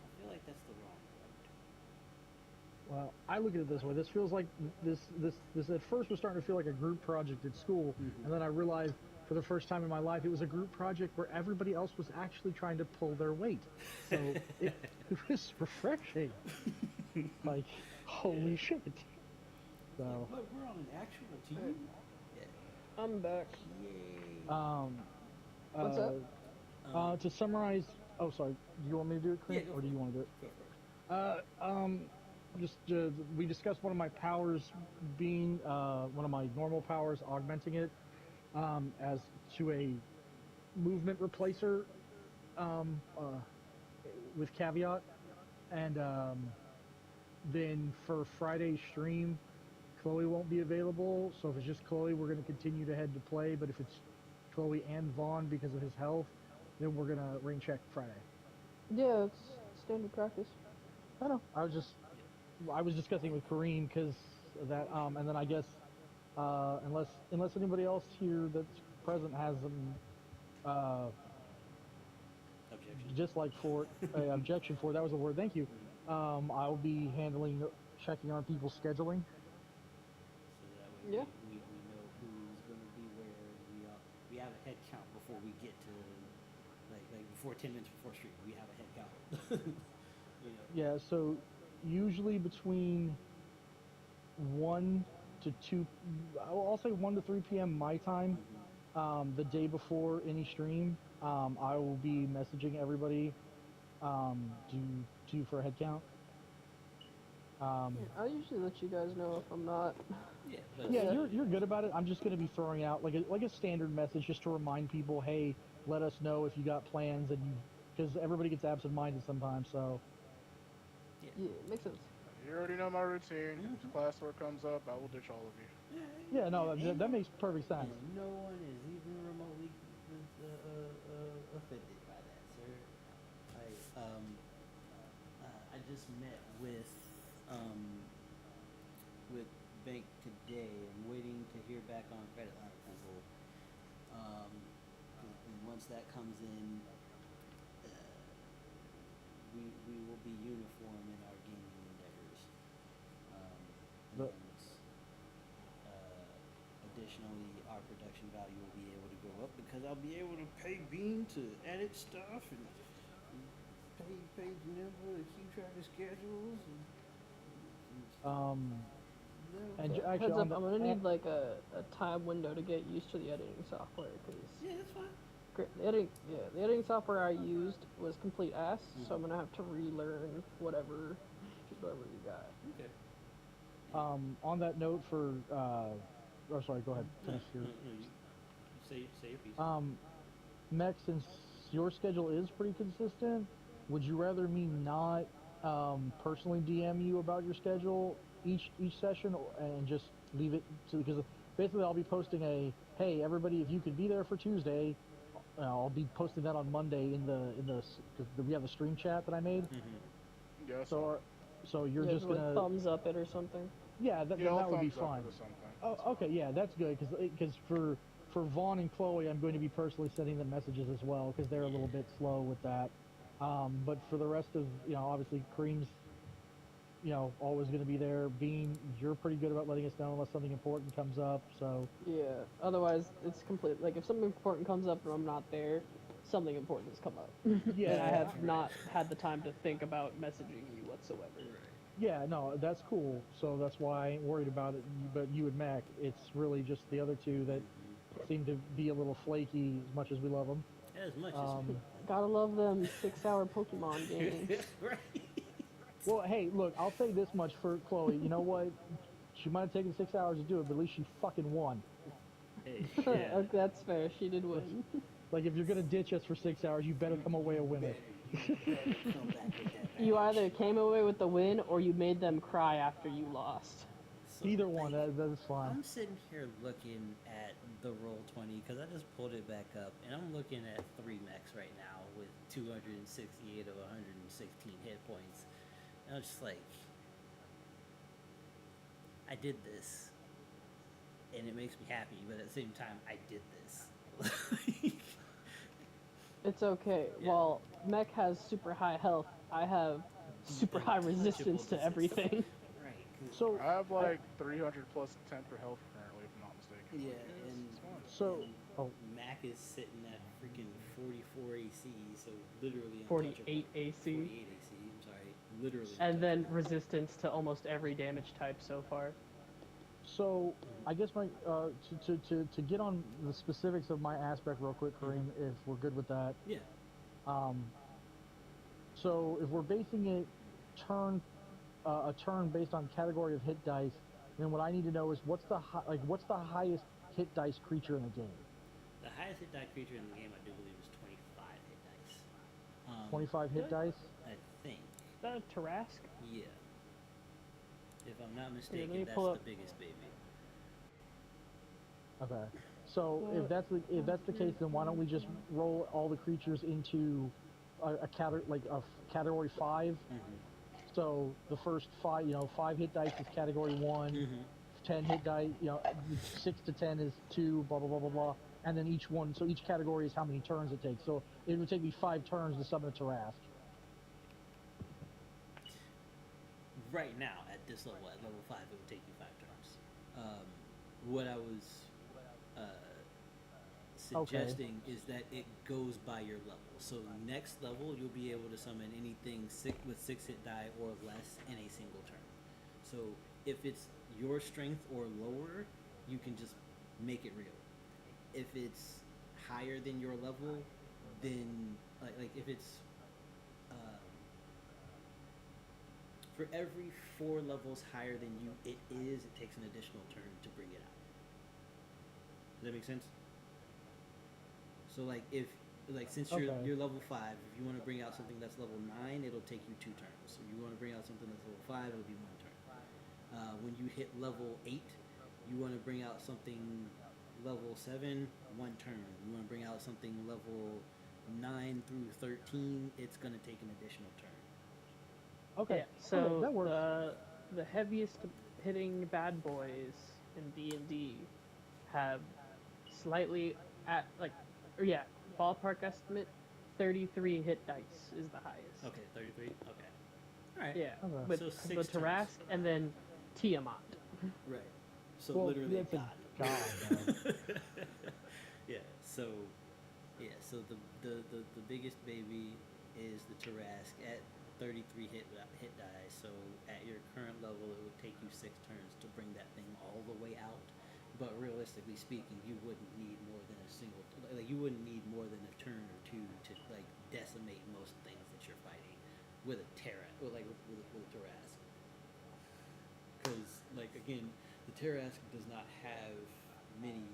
I feel like that's the wrong word. Well, I look at it this way. This feels like this at first was starting to feel like a group project at school, and then I realized for the first time in my life it was a group project where everybody else was actually trying to pull their weight. So it was refreshing. Like, holy shit. So, Look, we're on an actual team. Yeah. I'm back. Yay. What's up? To summarize, oh sorry, do you want me to do it, Chris, Yeah, go or do for you it. want to do it? Go for it. Just we discussed one of my powers being one of my normal powers, augmenting it as to a movement replacer with caveat, and then for Friday's stream, Chloe won't be available. So if it's just Chloe, we're going to continue to head to play. But if it's Chloe and Vaughn because of his health, then we're gonna ring check Friday. Yeah, it's standard practice. I know. I was discussing with Kareem because that, and then I guess unless anybody else here that's present has Objection. dislike for objection for, that was the word. Thank you. I'll be handling checking on people's scheduling. So that way Yeah. we know who's going to be where. We have a head count before we get to like before 10 minutes before stream. We have a head count. Yeah. So usually between 1 to 2, I'll say 1 to 3 p.m. my time. The day before any stream, I will be messaging everybody for a head count. Yeah, I'll usually let you guys know if I'm not. Yeah. Yeah, you're good about it. I'm just going to be throwing out like a standard message just to remind people, hey, let us know if you got plans, and because everybody gets absent-minded sometimes. So Yeah, makes sense. You already know my routine. If classwork comes up, I will ditch all of you. yeah, no, that makes perfect sense. And no one is even remotely offended by that, sir. I just met with bank today. I'm waiting to hear back on credit line approval. And once that comes in, we will be uniform in our gaming endeavors. The- And additionally, our production value will be able to go up because I'll be able to pay Bean to edit stuff and pay Janemba to keep track of schedules And Heads actually, up, I'm gonna need like a time window to get used to the editing software because yeah, that's fine. the editing software I used was complete ass, so I'm gonna have to relearn whatever you got. Okay. on that note, oh sorry, go ahead. Finish yours. You say your piece. MEK, since your schedule is pretty consistent, would you rather me not personally DM you about your schedule each session, and just leave it to, because basically I'll be posting hey everybody, if you could be there for Tuesday, I'll be posting that on Monday in the because we have a stream chat that I made. Yeah, So you're just like gonna thumbs up it or something. yeah that I'll would be thumbs up fine. it or something. Oh, okay, yeah, that's good because for Vaughn and Chloe, I'm going to be personally sending them messages as well because they're a little bit slow with that. But for the rest of, obviously Kareem's, always going to be there. Bean, you're pretty good about letting us know unless something important comes up. So Yeah. Otherwise, it's complete. Like if something important comes up and I'm not there, something important has come up. Yeah, and I have not had the time to think about messaging you whatsoever. yeah, no, that's cool. So that's why I ain't worried about it. But you and Mac, it's really just the other two that seem to be a little flaky as much as we love them. As much as Gotta love them 6-hour Pokemon games. right. Well, hey, look, I'll say this much for Chloe. You know what? She might have taken 6 hours to do it, but at least she fucking won. Hey, yeah. That's fair. She did win. Like, if you're gonna ditch us for 6 hours, you better come away a winner. You better come back with that You badge. either came away with the win or you made them cry after you lost. Either one, that's fine. I'm sitting here looking at the Roll20 because I just pulled it back up, and I'm looking at 3 mechs right now with 268 of 116 hit points. And I was just like, I did this, and it makes me happy, but at the same time, I did this. It's okay. Yeah. While Mech has super high health, I have super high resistance to everything. Right. 'Cause- So I have like 300 plus temper health currently, if I'm not mistaken. yeah, Like, and it's fine. So- and oh. Mac is sitting at freaking 44 AC, so literally 48 untouchable. AC. 48 AC. I'm sorry, literally. And then untouchable. resistance to almost every damage type so far. So I guess my to get on the specifics of my aspect real quick, Kareem, if we're good with that. Yeah. So if we're basing it a turn based on category of hit dice, then what I need to know is what's the highest hit dice creature in the game? The highest hit die creature in the game, I do believe, is 25 hit dice. 25 hit Good. dice. I think. Is that a Tarask? Yeah. If I'm not me mistaken, that's pull the up- biggest baby. Okay. So Well, if that's the case, then why don't we just roll all the creatures into a category 5? Mm-hmm. So the first 5 hit dice is category 1. Mm-hmm. 10 hit die, 6 to 10 is 2, blah blah blah blah blah, and then each category is how many turns it takes. So it would take me 5 turns to summon a Tarask. Right now, at this level, at level 5, it would take you 5 turns. What I was suggesting is that it goes by your level. So next level, you'll be able to summon anything with 6 hit die or less in a single turn. So if it's your strength or lower, you can just make it real. If it's higher than your level, then like if it's for every 4 levels higher than you it takes an additional turn to bring it out. Does that make sense? So since Okay. you're level 5, if you want to bring out something that's level 9, it'll take you 2 turns. If you want to bring out something that's level 5, it'll be 1 turn. When you hit level 8, you want to bring out something level 7, 1 turn. You want to bring out something level 9 through 13, it's going to take an additional turn. Okay. Yeah, so okay, that works. the heaviest hitting bad boys in D&D have slightly ballpark estimate 33 hit dice is the highest. Okay, 33. Okay. All right. Yeah, Okay. with So the 6 turns. Tarask and then Tiamat. Right. So Well, literally that's a God. god, yeah. So the biggest baby is the Tarask at 33 hit die. So at your current level, it would take you 6 turns to bring that thing all the way out. But realistically speaking, you wouldn't need more than a single. You wouldn't need more than a turn or 2 to decimate most things that you're fighting with a with a Tarask. Because again, the Tarask does not have many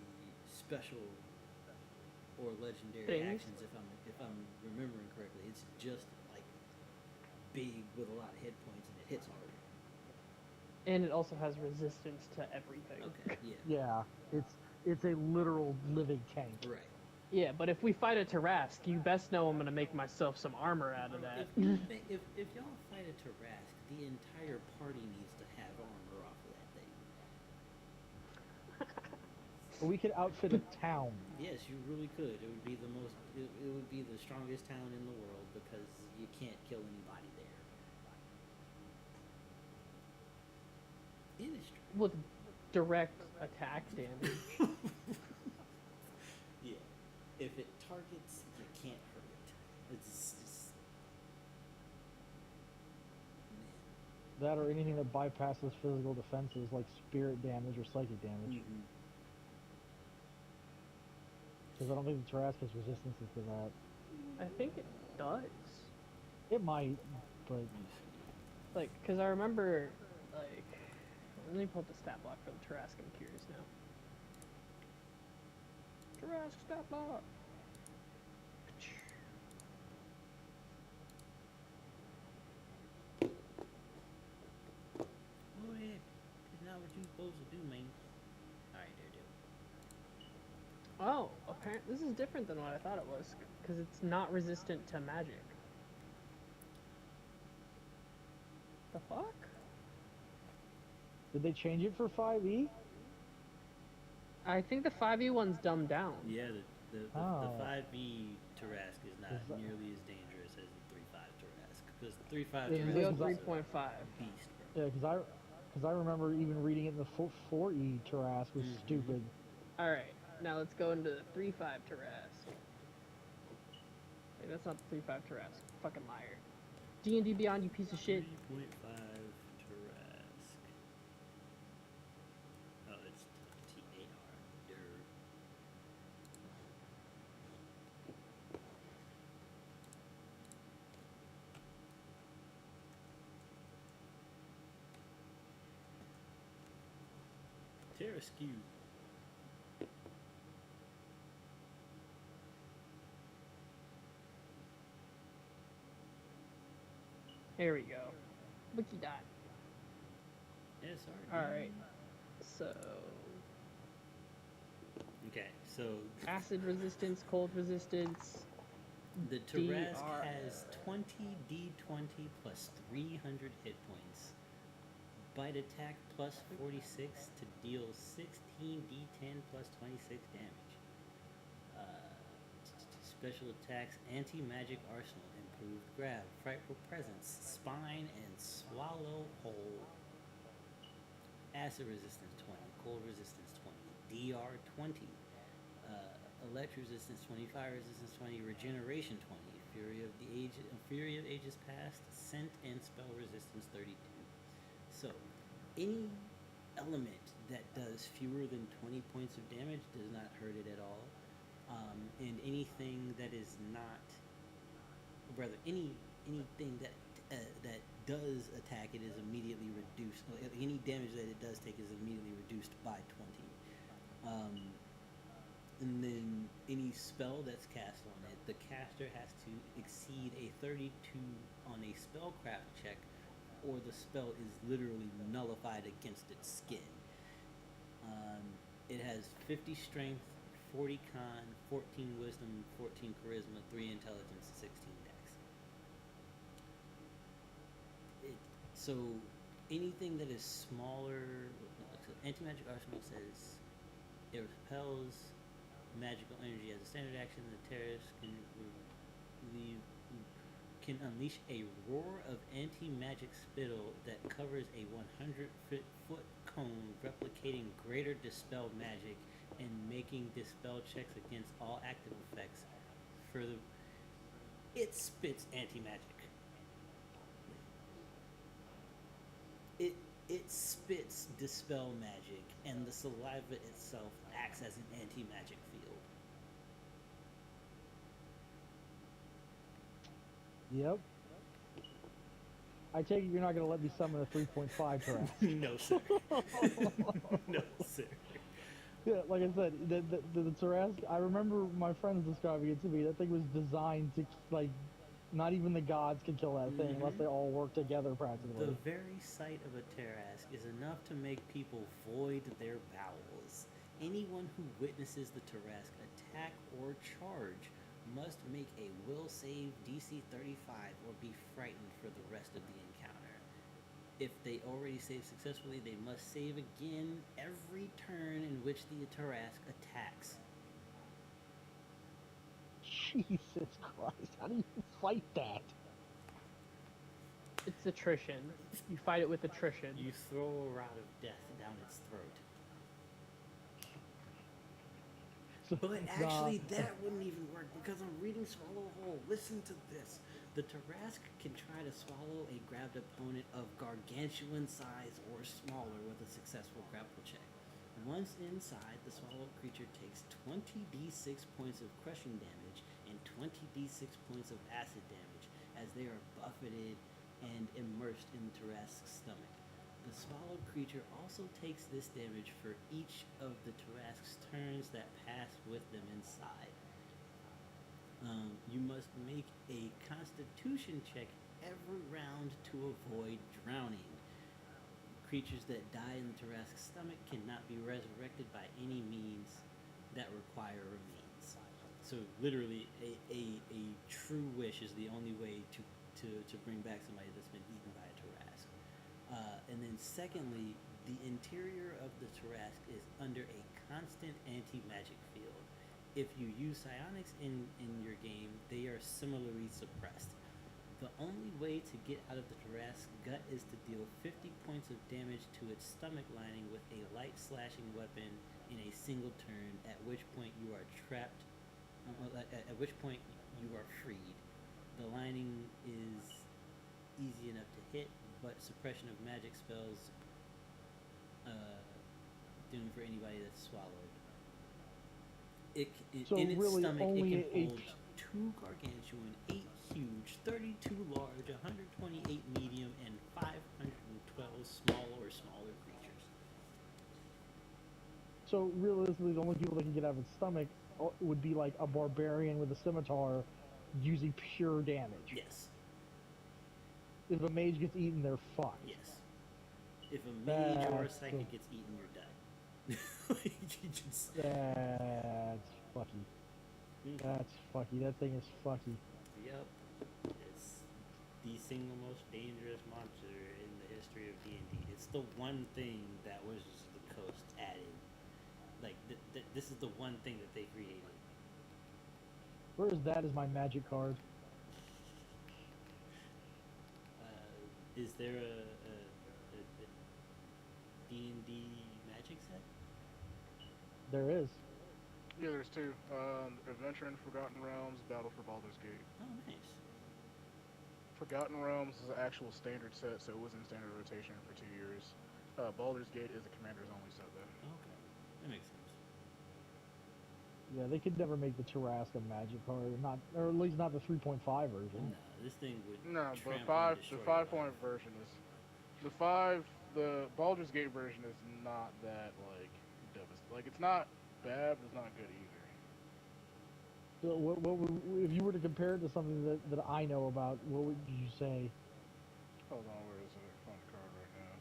special or legendary Things? actions. If I'm remembering correctly, it's just big with a lot of hit points and it hits harder. And it also has resistance to everything. Okay, yeah. Yeah, it's a literal living tank. Right. Yeah, but if we fight a Tarask, you best know I'm gonna make myself some armor out of that. If y'all fight a Tarask, the entire party needs to have armor off of that thing. We could outfit a town. Yes, you really could. It would be it would be the strongest town in the world because you can't kill anybody there. It is true. With direct attack damage. Yeah. If it targets, you can't hurt it. It's just man. That or anything that bypasses physical defenses like spirit damage or psychic damage. Mm-hmm. Because I don't think the Tarask has resistances to that. I think it does. It might, but Because I remember, let me pull up the stat block for the Tarask. I'm curious now. Tarask stat block. Oh yeah, it's not what you supposed Oh, apparently this is different than what I thought it was, because it's not resistant to magic. The fuck? Did they change it for 5e? I think the 5e one's dumbed down. Yeah, the Oh. 5e Tarask is not Is that- nearly as dangerous as the 3.5 Tarask, because the 3.5 Yeah, Yeah, Tarask the because is a 3.5. beast, bro. Yeah, because I remember even reading it in the 4e Tarrasque was Mhm. stupid. Alright, now let's go into the 3.5 Tarask. Wait, that's not the 3.5 Tarask. Fucking liar. D&D Beyond, you piece of shit. 3.5 Tarask. Oh, it's TAR. Dur. Tarasque. Here we go. Wikidot. SRD. Alright. So, Okay, so acid resistance, cold resistance. the Tarask DR. has 20 D20 plus 300 hit points. Bite attack plus 46 to deal 16 D10 plus 26 damage. Special attacks, anti-magic arsenal, improved grab, frightful presence, spine, and swallow whole. Acid resistance 20, cold resistance 20, DR 20, electric resistance 20, fire resistance 20, regeneration 20, fury of ages past, scent and spell resistance 32. So, any element that does fewer than 20 points of damage does not hurt it at all. And anything that is not, rather, anything that that does attack it is immediately reduced. Any damage that it does take is immediately reduced by 20. And then any spell that's cast on it, the caster has to exceed a 32 on a spellcraft check, or the spell is literally nullified against its skin. It has 50 strength, 40 con, 14 wisdom, 14 charisma, 3 intelligence, 16 dex. So anything that is smaller, anti-magic arsenal says it repels magical energy as a standard action. The terrorist can unleash a roar of anti-magic spittle that covers a 100-foot cone, replicating greater dispel magic and making dispel checks against all active effects. Further, it spits anti-magic. It spits dispel magic, and the saliva itself acts as an anti-magic field. Yep. I take it you're not going to let me summon a 3.5 Tarrasque. No, sir. No, sir. Yeah, like I said, the Tarrasque, I remember my friends describing it to me. That thing was designed to, like, not even the gods can kill that thing unless they all work together practically. The very sight of a Tarrasque is enough to make people void their bowels. Anyone who witnesses the Tarrasque attack or charge must make a will save DC 35 or be frightened for the rest of the encounter. If they already save successfully, they must save again every turn in which the Tarrasque attacks. Jesus Christ, how do you fight that? It's attrition. You fight it with attrition. You throw a rod of death down its throat. But actually, that wouldn't even work because I'm reading Swallow Whole. Listen to this. The Tarrasque can try to swallow a grabbed opponent of gargantuan size or smaller with a successful grapple check. Once inside, the swallowed creature takes 20d6 points of crushing damage and 20d6 points of acid damage as they are buffeted and immersed in the Tarrasque's stomach. The swallowed creature also takes this damage for each of the Tarrasque's turns that pass with them inside. You must make a constitution check every round to avoid drowning. Creatures that die in the Tarrasque's stomach cannot be resurrected by any means. that require remains. So literally, a true wish is the only way to bring back somebody that's been eaten by a Tarrasque. And then secondly, the interior of the Tarrasque is under a constant anti-magic field. If you use psionics in your game, they are similarly suppressed. The only way to get out of the Tarrasque's gut is to deal 50 points of damage to its stomach lining with a light slashing weapon in a single turn, at which point you are trapped, at which point you are freed. The lining is easy enough to hit, but suppression of magic spells doomed for anybody that's swallowed. So in its really stomach, only it can a- hold 2 gargantuan, 8 huge, 32 large, 128 medium, and 512 small or smaller creatures. So realistically, the only people that can get out of its stomach would be like a barbarian with a scimitar using pure damage. Yes. If a mage gets eaten, they're fucked. Yes. If a mage or a That's psychic cool. gets eaten, you're done. Like, you just... That's fucky. That's fucky. That thing is fucky. Yep. It's the single most dangerous monster in the history of D&D. It's the one thing that Wizards of the Coast added. Like, this is the one thing that they created. Where is that as my magic card? Is there a D&D magic set? There is. Yeah, there's 2. Adventure in Forgotten Realms, Battle for Baldur's Gate. Oh, nice. Forgotten Realms is an actual standard set, so it was in standard rotation for 2 years. Baldur's Gate is a commander's only set, though. Okay. That makes sense. Yeah, they could never make the Tarrasque a magic card, or at least not the 3.5 version. No, this thing would No, but trample and the destroy 5-point your life. version is the Baldur's Gate version is not that like devastating. Like it's not bad, but it's not good either. So what would, if you were to compare it to something that I know about, what would you say? Hold on, where is it? Find the card right now.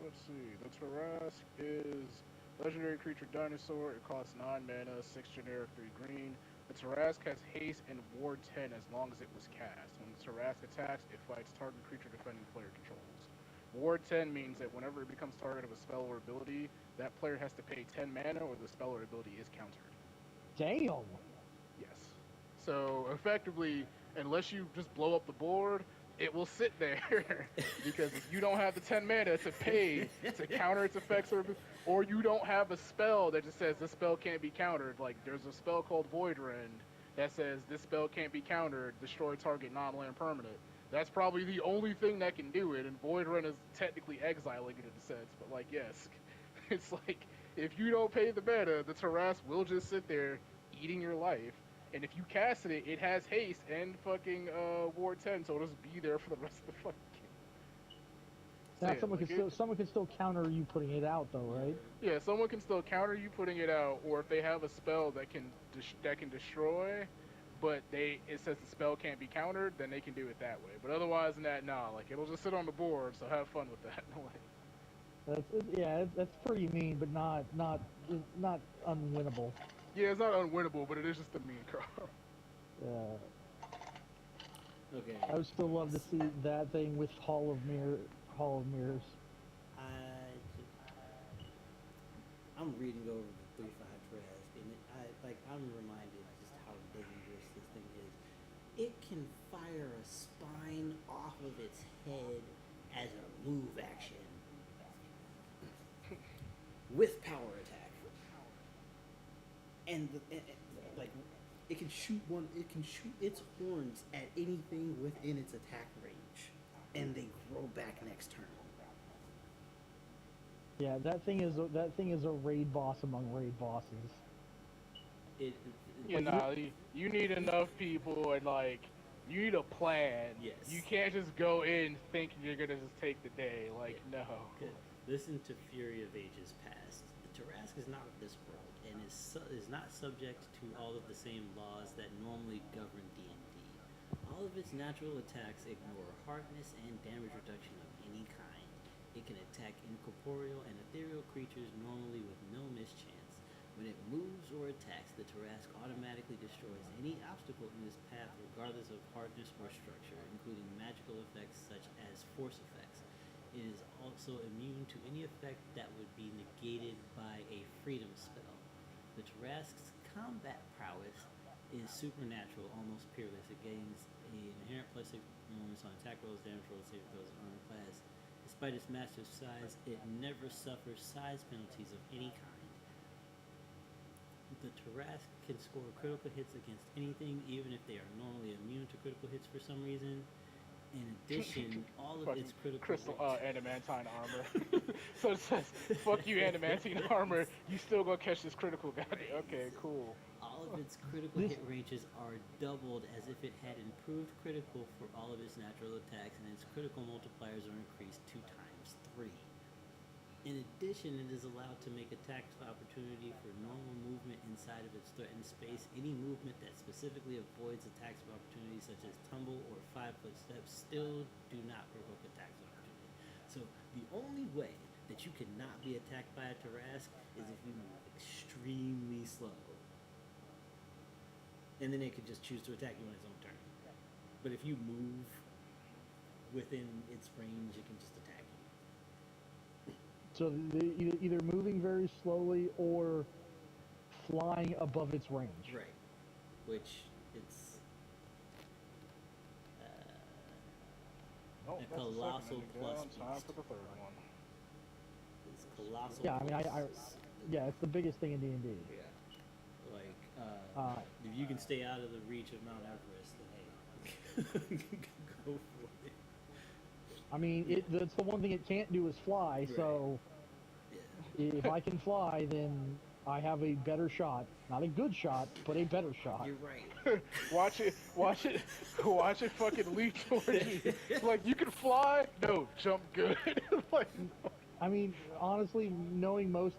Let's see. The Tarrasque is legendary creature dinosaur. It costs 9 mana, 6 generic, 3 green. The Tarrasque has haste and ward 10 as long as it was cast. When the Tarrasque attacks, it fights target creature defending player controls. Ward 10 means that whenever it becomes target of a spell or ability, that player has to pay 10 mana or the spell or ability is countered. Damn. Yes. So effectively, unless you just blow up the board, it will sit there because if you don't have the 10 mana to pay to counter its effects, or you don't have a spell that just says this spell can't be countered, like there's a spell called Void Rend that says this spell can't be countered, destroy target non-land permanent. That's probably the only thing that can do it, and Void Rend is technically exiling it in a sense, but like yes, it's like if you don't pay the mana, the Tarrasque will just sit there eating your life. And if you casted it, it has haste and fucking Ward 10, so it'll just be there for the rest of the fucking game. Now So, someone can still counter you putting it out though, right? yeah, someone can still counter you putting it out, or if they have a spell that can destroy, but it says the spell can't be countered, then they can do it that way. But otherwise than that, nah, like it'll just sit on the board, so have fun with that. That's pretty mean, but not unwinnable. Yeah, it's not unwinnable, but it is just a mean card. Yeah. Okay. I would still love to see that thing with Hall of Mirrors. I'm reading over the 3/5 Tarrasque, and I'm reminded just how dangerous this thing is. It can fire a spine off of its head as a move action with power attack. And like it can shoot its horns at anything within its attack range, and they grow back next turn. Yeah, that thing is a raid boss among raid bosses. You need enough people and like you need a plan. Yes. You can't just go in thinking you're gonna just take the day. Like no. Listen to Fury of Ages Past. The Tarrasque is not of this world and is not subject to all of the same laws that normally govern D&D. All of its natural attacks ignore hardness and damage reduction of any kind. It can attack incorporeal and ethereal creatures normally with no mischance. When it moves or attacks, the Tarask automatically destroys any obstacle in its path regardless of hardness or structure, including magical effects such as force effects. It is also immune to any effect that would be negated by a freedom spell. The Tarask's combat prowess is supernatural, almost peerless. It gains an inherent plus 6 performance on attack rolls, damage rolls, saving throws, and armor class. Despite its massive size, it never suffers size penalties of any kind. The Tarask can score critical hits against anything, even if they are normally immune to critical hits for some reason. In addition, all of Fucking its critical crystal range- adamantine armor. So it says, "Fuck you, adamantine armor. You still gonna catch this critical guy." Okay, cool. All of its critical hit ranges are doubled as if it had improved critical for all of its natural attacks, and its critical multipliers are increased 2 times 3. In addition, it is allowed to make attacks of opportunity for normal movement inside of its threatened space. Any movement that specifically avoids attacks of opportunity, such as tumble or 5-foot steps, still do not provoke attacks of opportunity. So the only way that you cannot be attacked by a Tarask is if you move extremely slow. And then it can just choose to attack you on its own turn. But if you move within its range, it can just attack you. So either moving very slowly or flying above its range. Right. Which it's Oh, a that's colossal the second plus ending down. Time beast. for the third one. It's colossal. Yeah, I mean, plus. yeah, it's the biggest thing in D&D. Yeah. Like, if you can stay out of the reach of Mount Everest, then hey, go for it. I mean, that's the one thing it can't do is fly. Right. So Yeah. if I can fly, then I have a better shot. Not a good shot, but a better shot. You're right. Watch it fucking leap towards you. Like, you can fly? No, jump good. Like, I mean, honestly, knowing most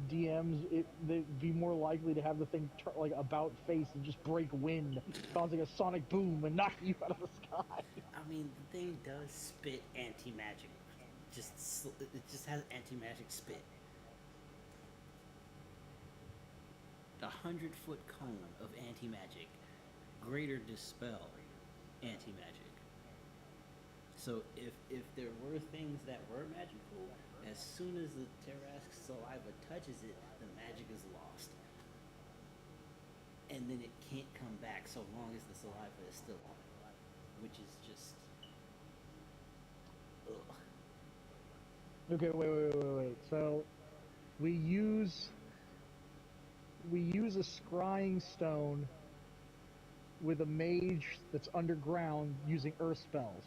DMs, they'd be more likely to have the thing like about face and just break wind, causing a sonic boom and knock you out of the sky. I mean, the thing does spit anti-magic. It just has anti-magic spit. A 100-foot cone of anti-magic, greater dispel anti-magic. So if there were things that were magical, as soon as the Tarask's saliva touches it, the magic is lost. And then it can't come back so long as the saliva is still on it, which is just... Ugh. Okay, wait. So we use a scrying stone with a mage that's underground using earth spells.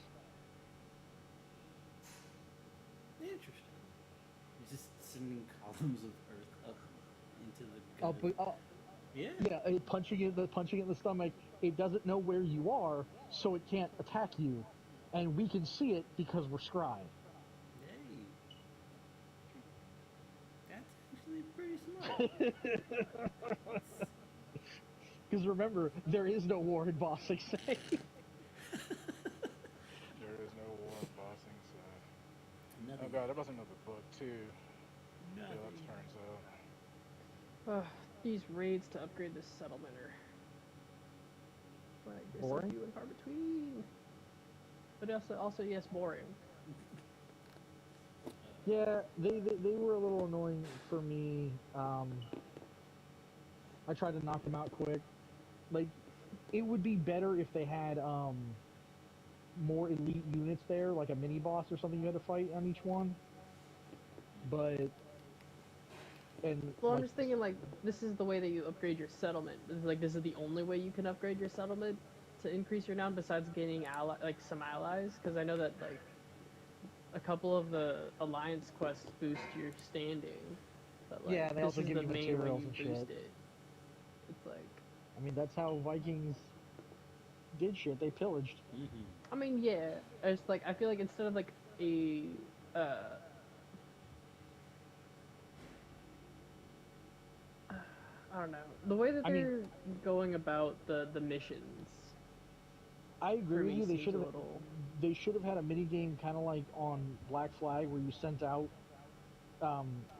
Interesting. You're just sending columns of earth up into the gun. Yeah, punching it in the stomach. It doesn't know where you are, so it can't attack you, and we can see it because we're scrying. Hey. That's actually pretty smart. Because remember, there is no war in bossing say. there is no war in bossing, so... Nothing. Oh god, there was another book, too. Nothing. Yeah, that turns out. These raids to upgrade the settlement are like they're so Boring? few and far between. But also yes, boring. Yeah, they were a little annoying for me. I tried to knock them out quick. Like, it would be better if they had more elite units there, like a mini boss or something you had to fight on each one. But Well, I'm just thinking like this is the way that you upgrade your settlement. This is the only way you can upgrade your settlement to increase your noun besides gaining some allies. Because I know that like a couple of the alliance quests boost your standing. But, like, yeah, they also this is give you the main way materials you and boost shit. it. It's like. I mean, that's how Vikings did shit. They pillaged. Mm-hmm. I mean, yeah. It's like I feel like instead of like a I don't know the way that they're going about the missions. I agree with you. They seems should a have. little- They should have had a mini game kind of like on Black Flag, where you sent out,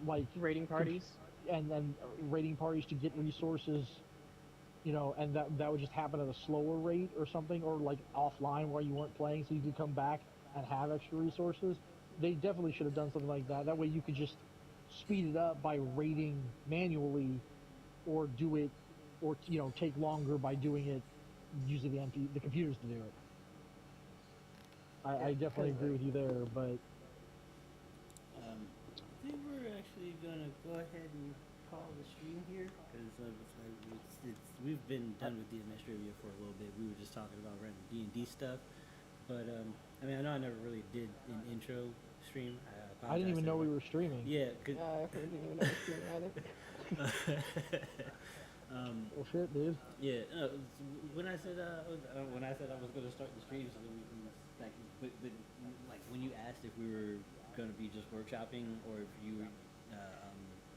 like raiding parties. and raiding parties to get resources, and that would just happen at a slower rate or something, or like offline while you weren't playing, so you could come back and have extra resources. They definitely should have done something like that. That way you could just speed it up by raiding manually, or do it, or take longer by doing it using the computers to do it. I definitely agree with you there, but I think we're actually gonna go ahead and call the stream here because we've been done with DMS trivia for a little bit. We were just talking about random D&D stuff, but I mean, I know I never really did an intro stream. I didn't even know we were streaming. Yeah, I didn't even know what you either. Well, shit, dude. Yeah, when I said I was going to start the streams, like, like when you asked if we were going to be just workshopping or if you were,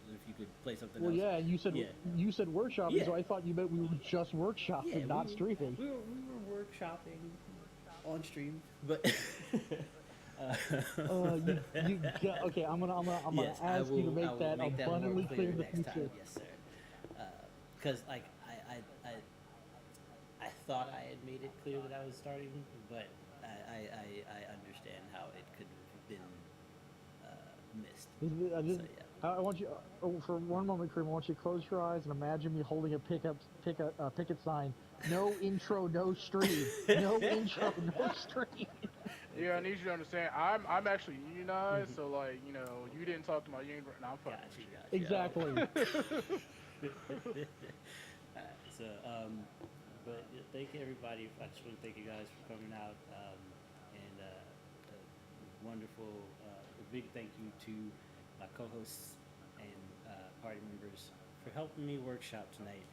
if you could play something Well, else. yeah, and you said workshopping, Yeah. so I thought you meant we were just workshopping, not streaming. We were workshopping on stream, but. Okay, I'm gonna Yes, ask you to make that abundantly more clear in the next future. time. Yes, sir. Because like I thought I had made it clear that I was starting, but I understand how it could have been missed. I didn't. So, yeah. I want you, for one moment, Kareem, I want you to close your eyes and imagine me holding a picket sign. No intro, no stream. No intro, no stream. Yeah, I need you to understand. I'm actually unionized, so like you didn't talk to my union. No, I'm fucking with you. Exactly. So, but yeah, thank you everybody. I just want to thank you guys for coming out, and wonderful. A big thank you to my co-hosts and party members for helping me workshop tonight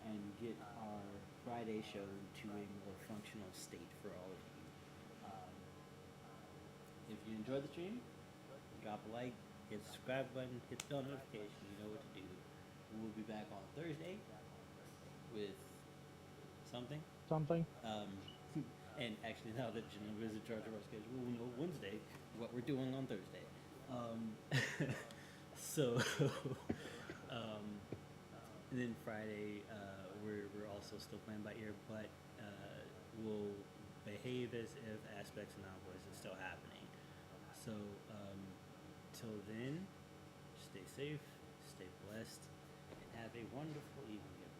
and get our Friday show to a more functional state for all of you. If you enjoyed the stream, drop a like, hit the subscribe button, hit the bell notification. You know what to do. We'll be back on Thursday with something. And actually, now that Janemba is in charge of our schedule, we'll know Wednesday what we're doing on Thursday. So, and then Friday, we're also still playing by ear, but we'll behave as if Aspects and Envoys is still happening. So, till then, stay safe, stay blessed, and have a wonderful evening,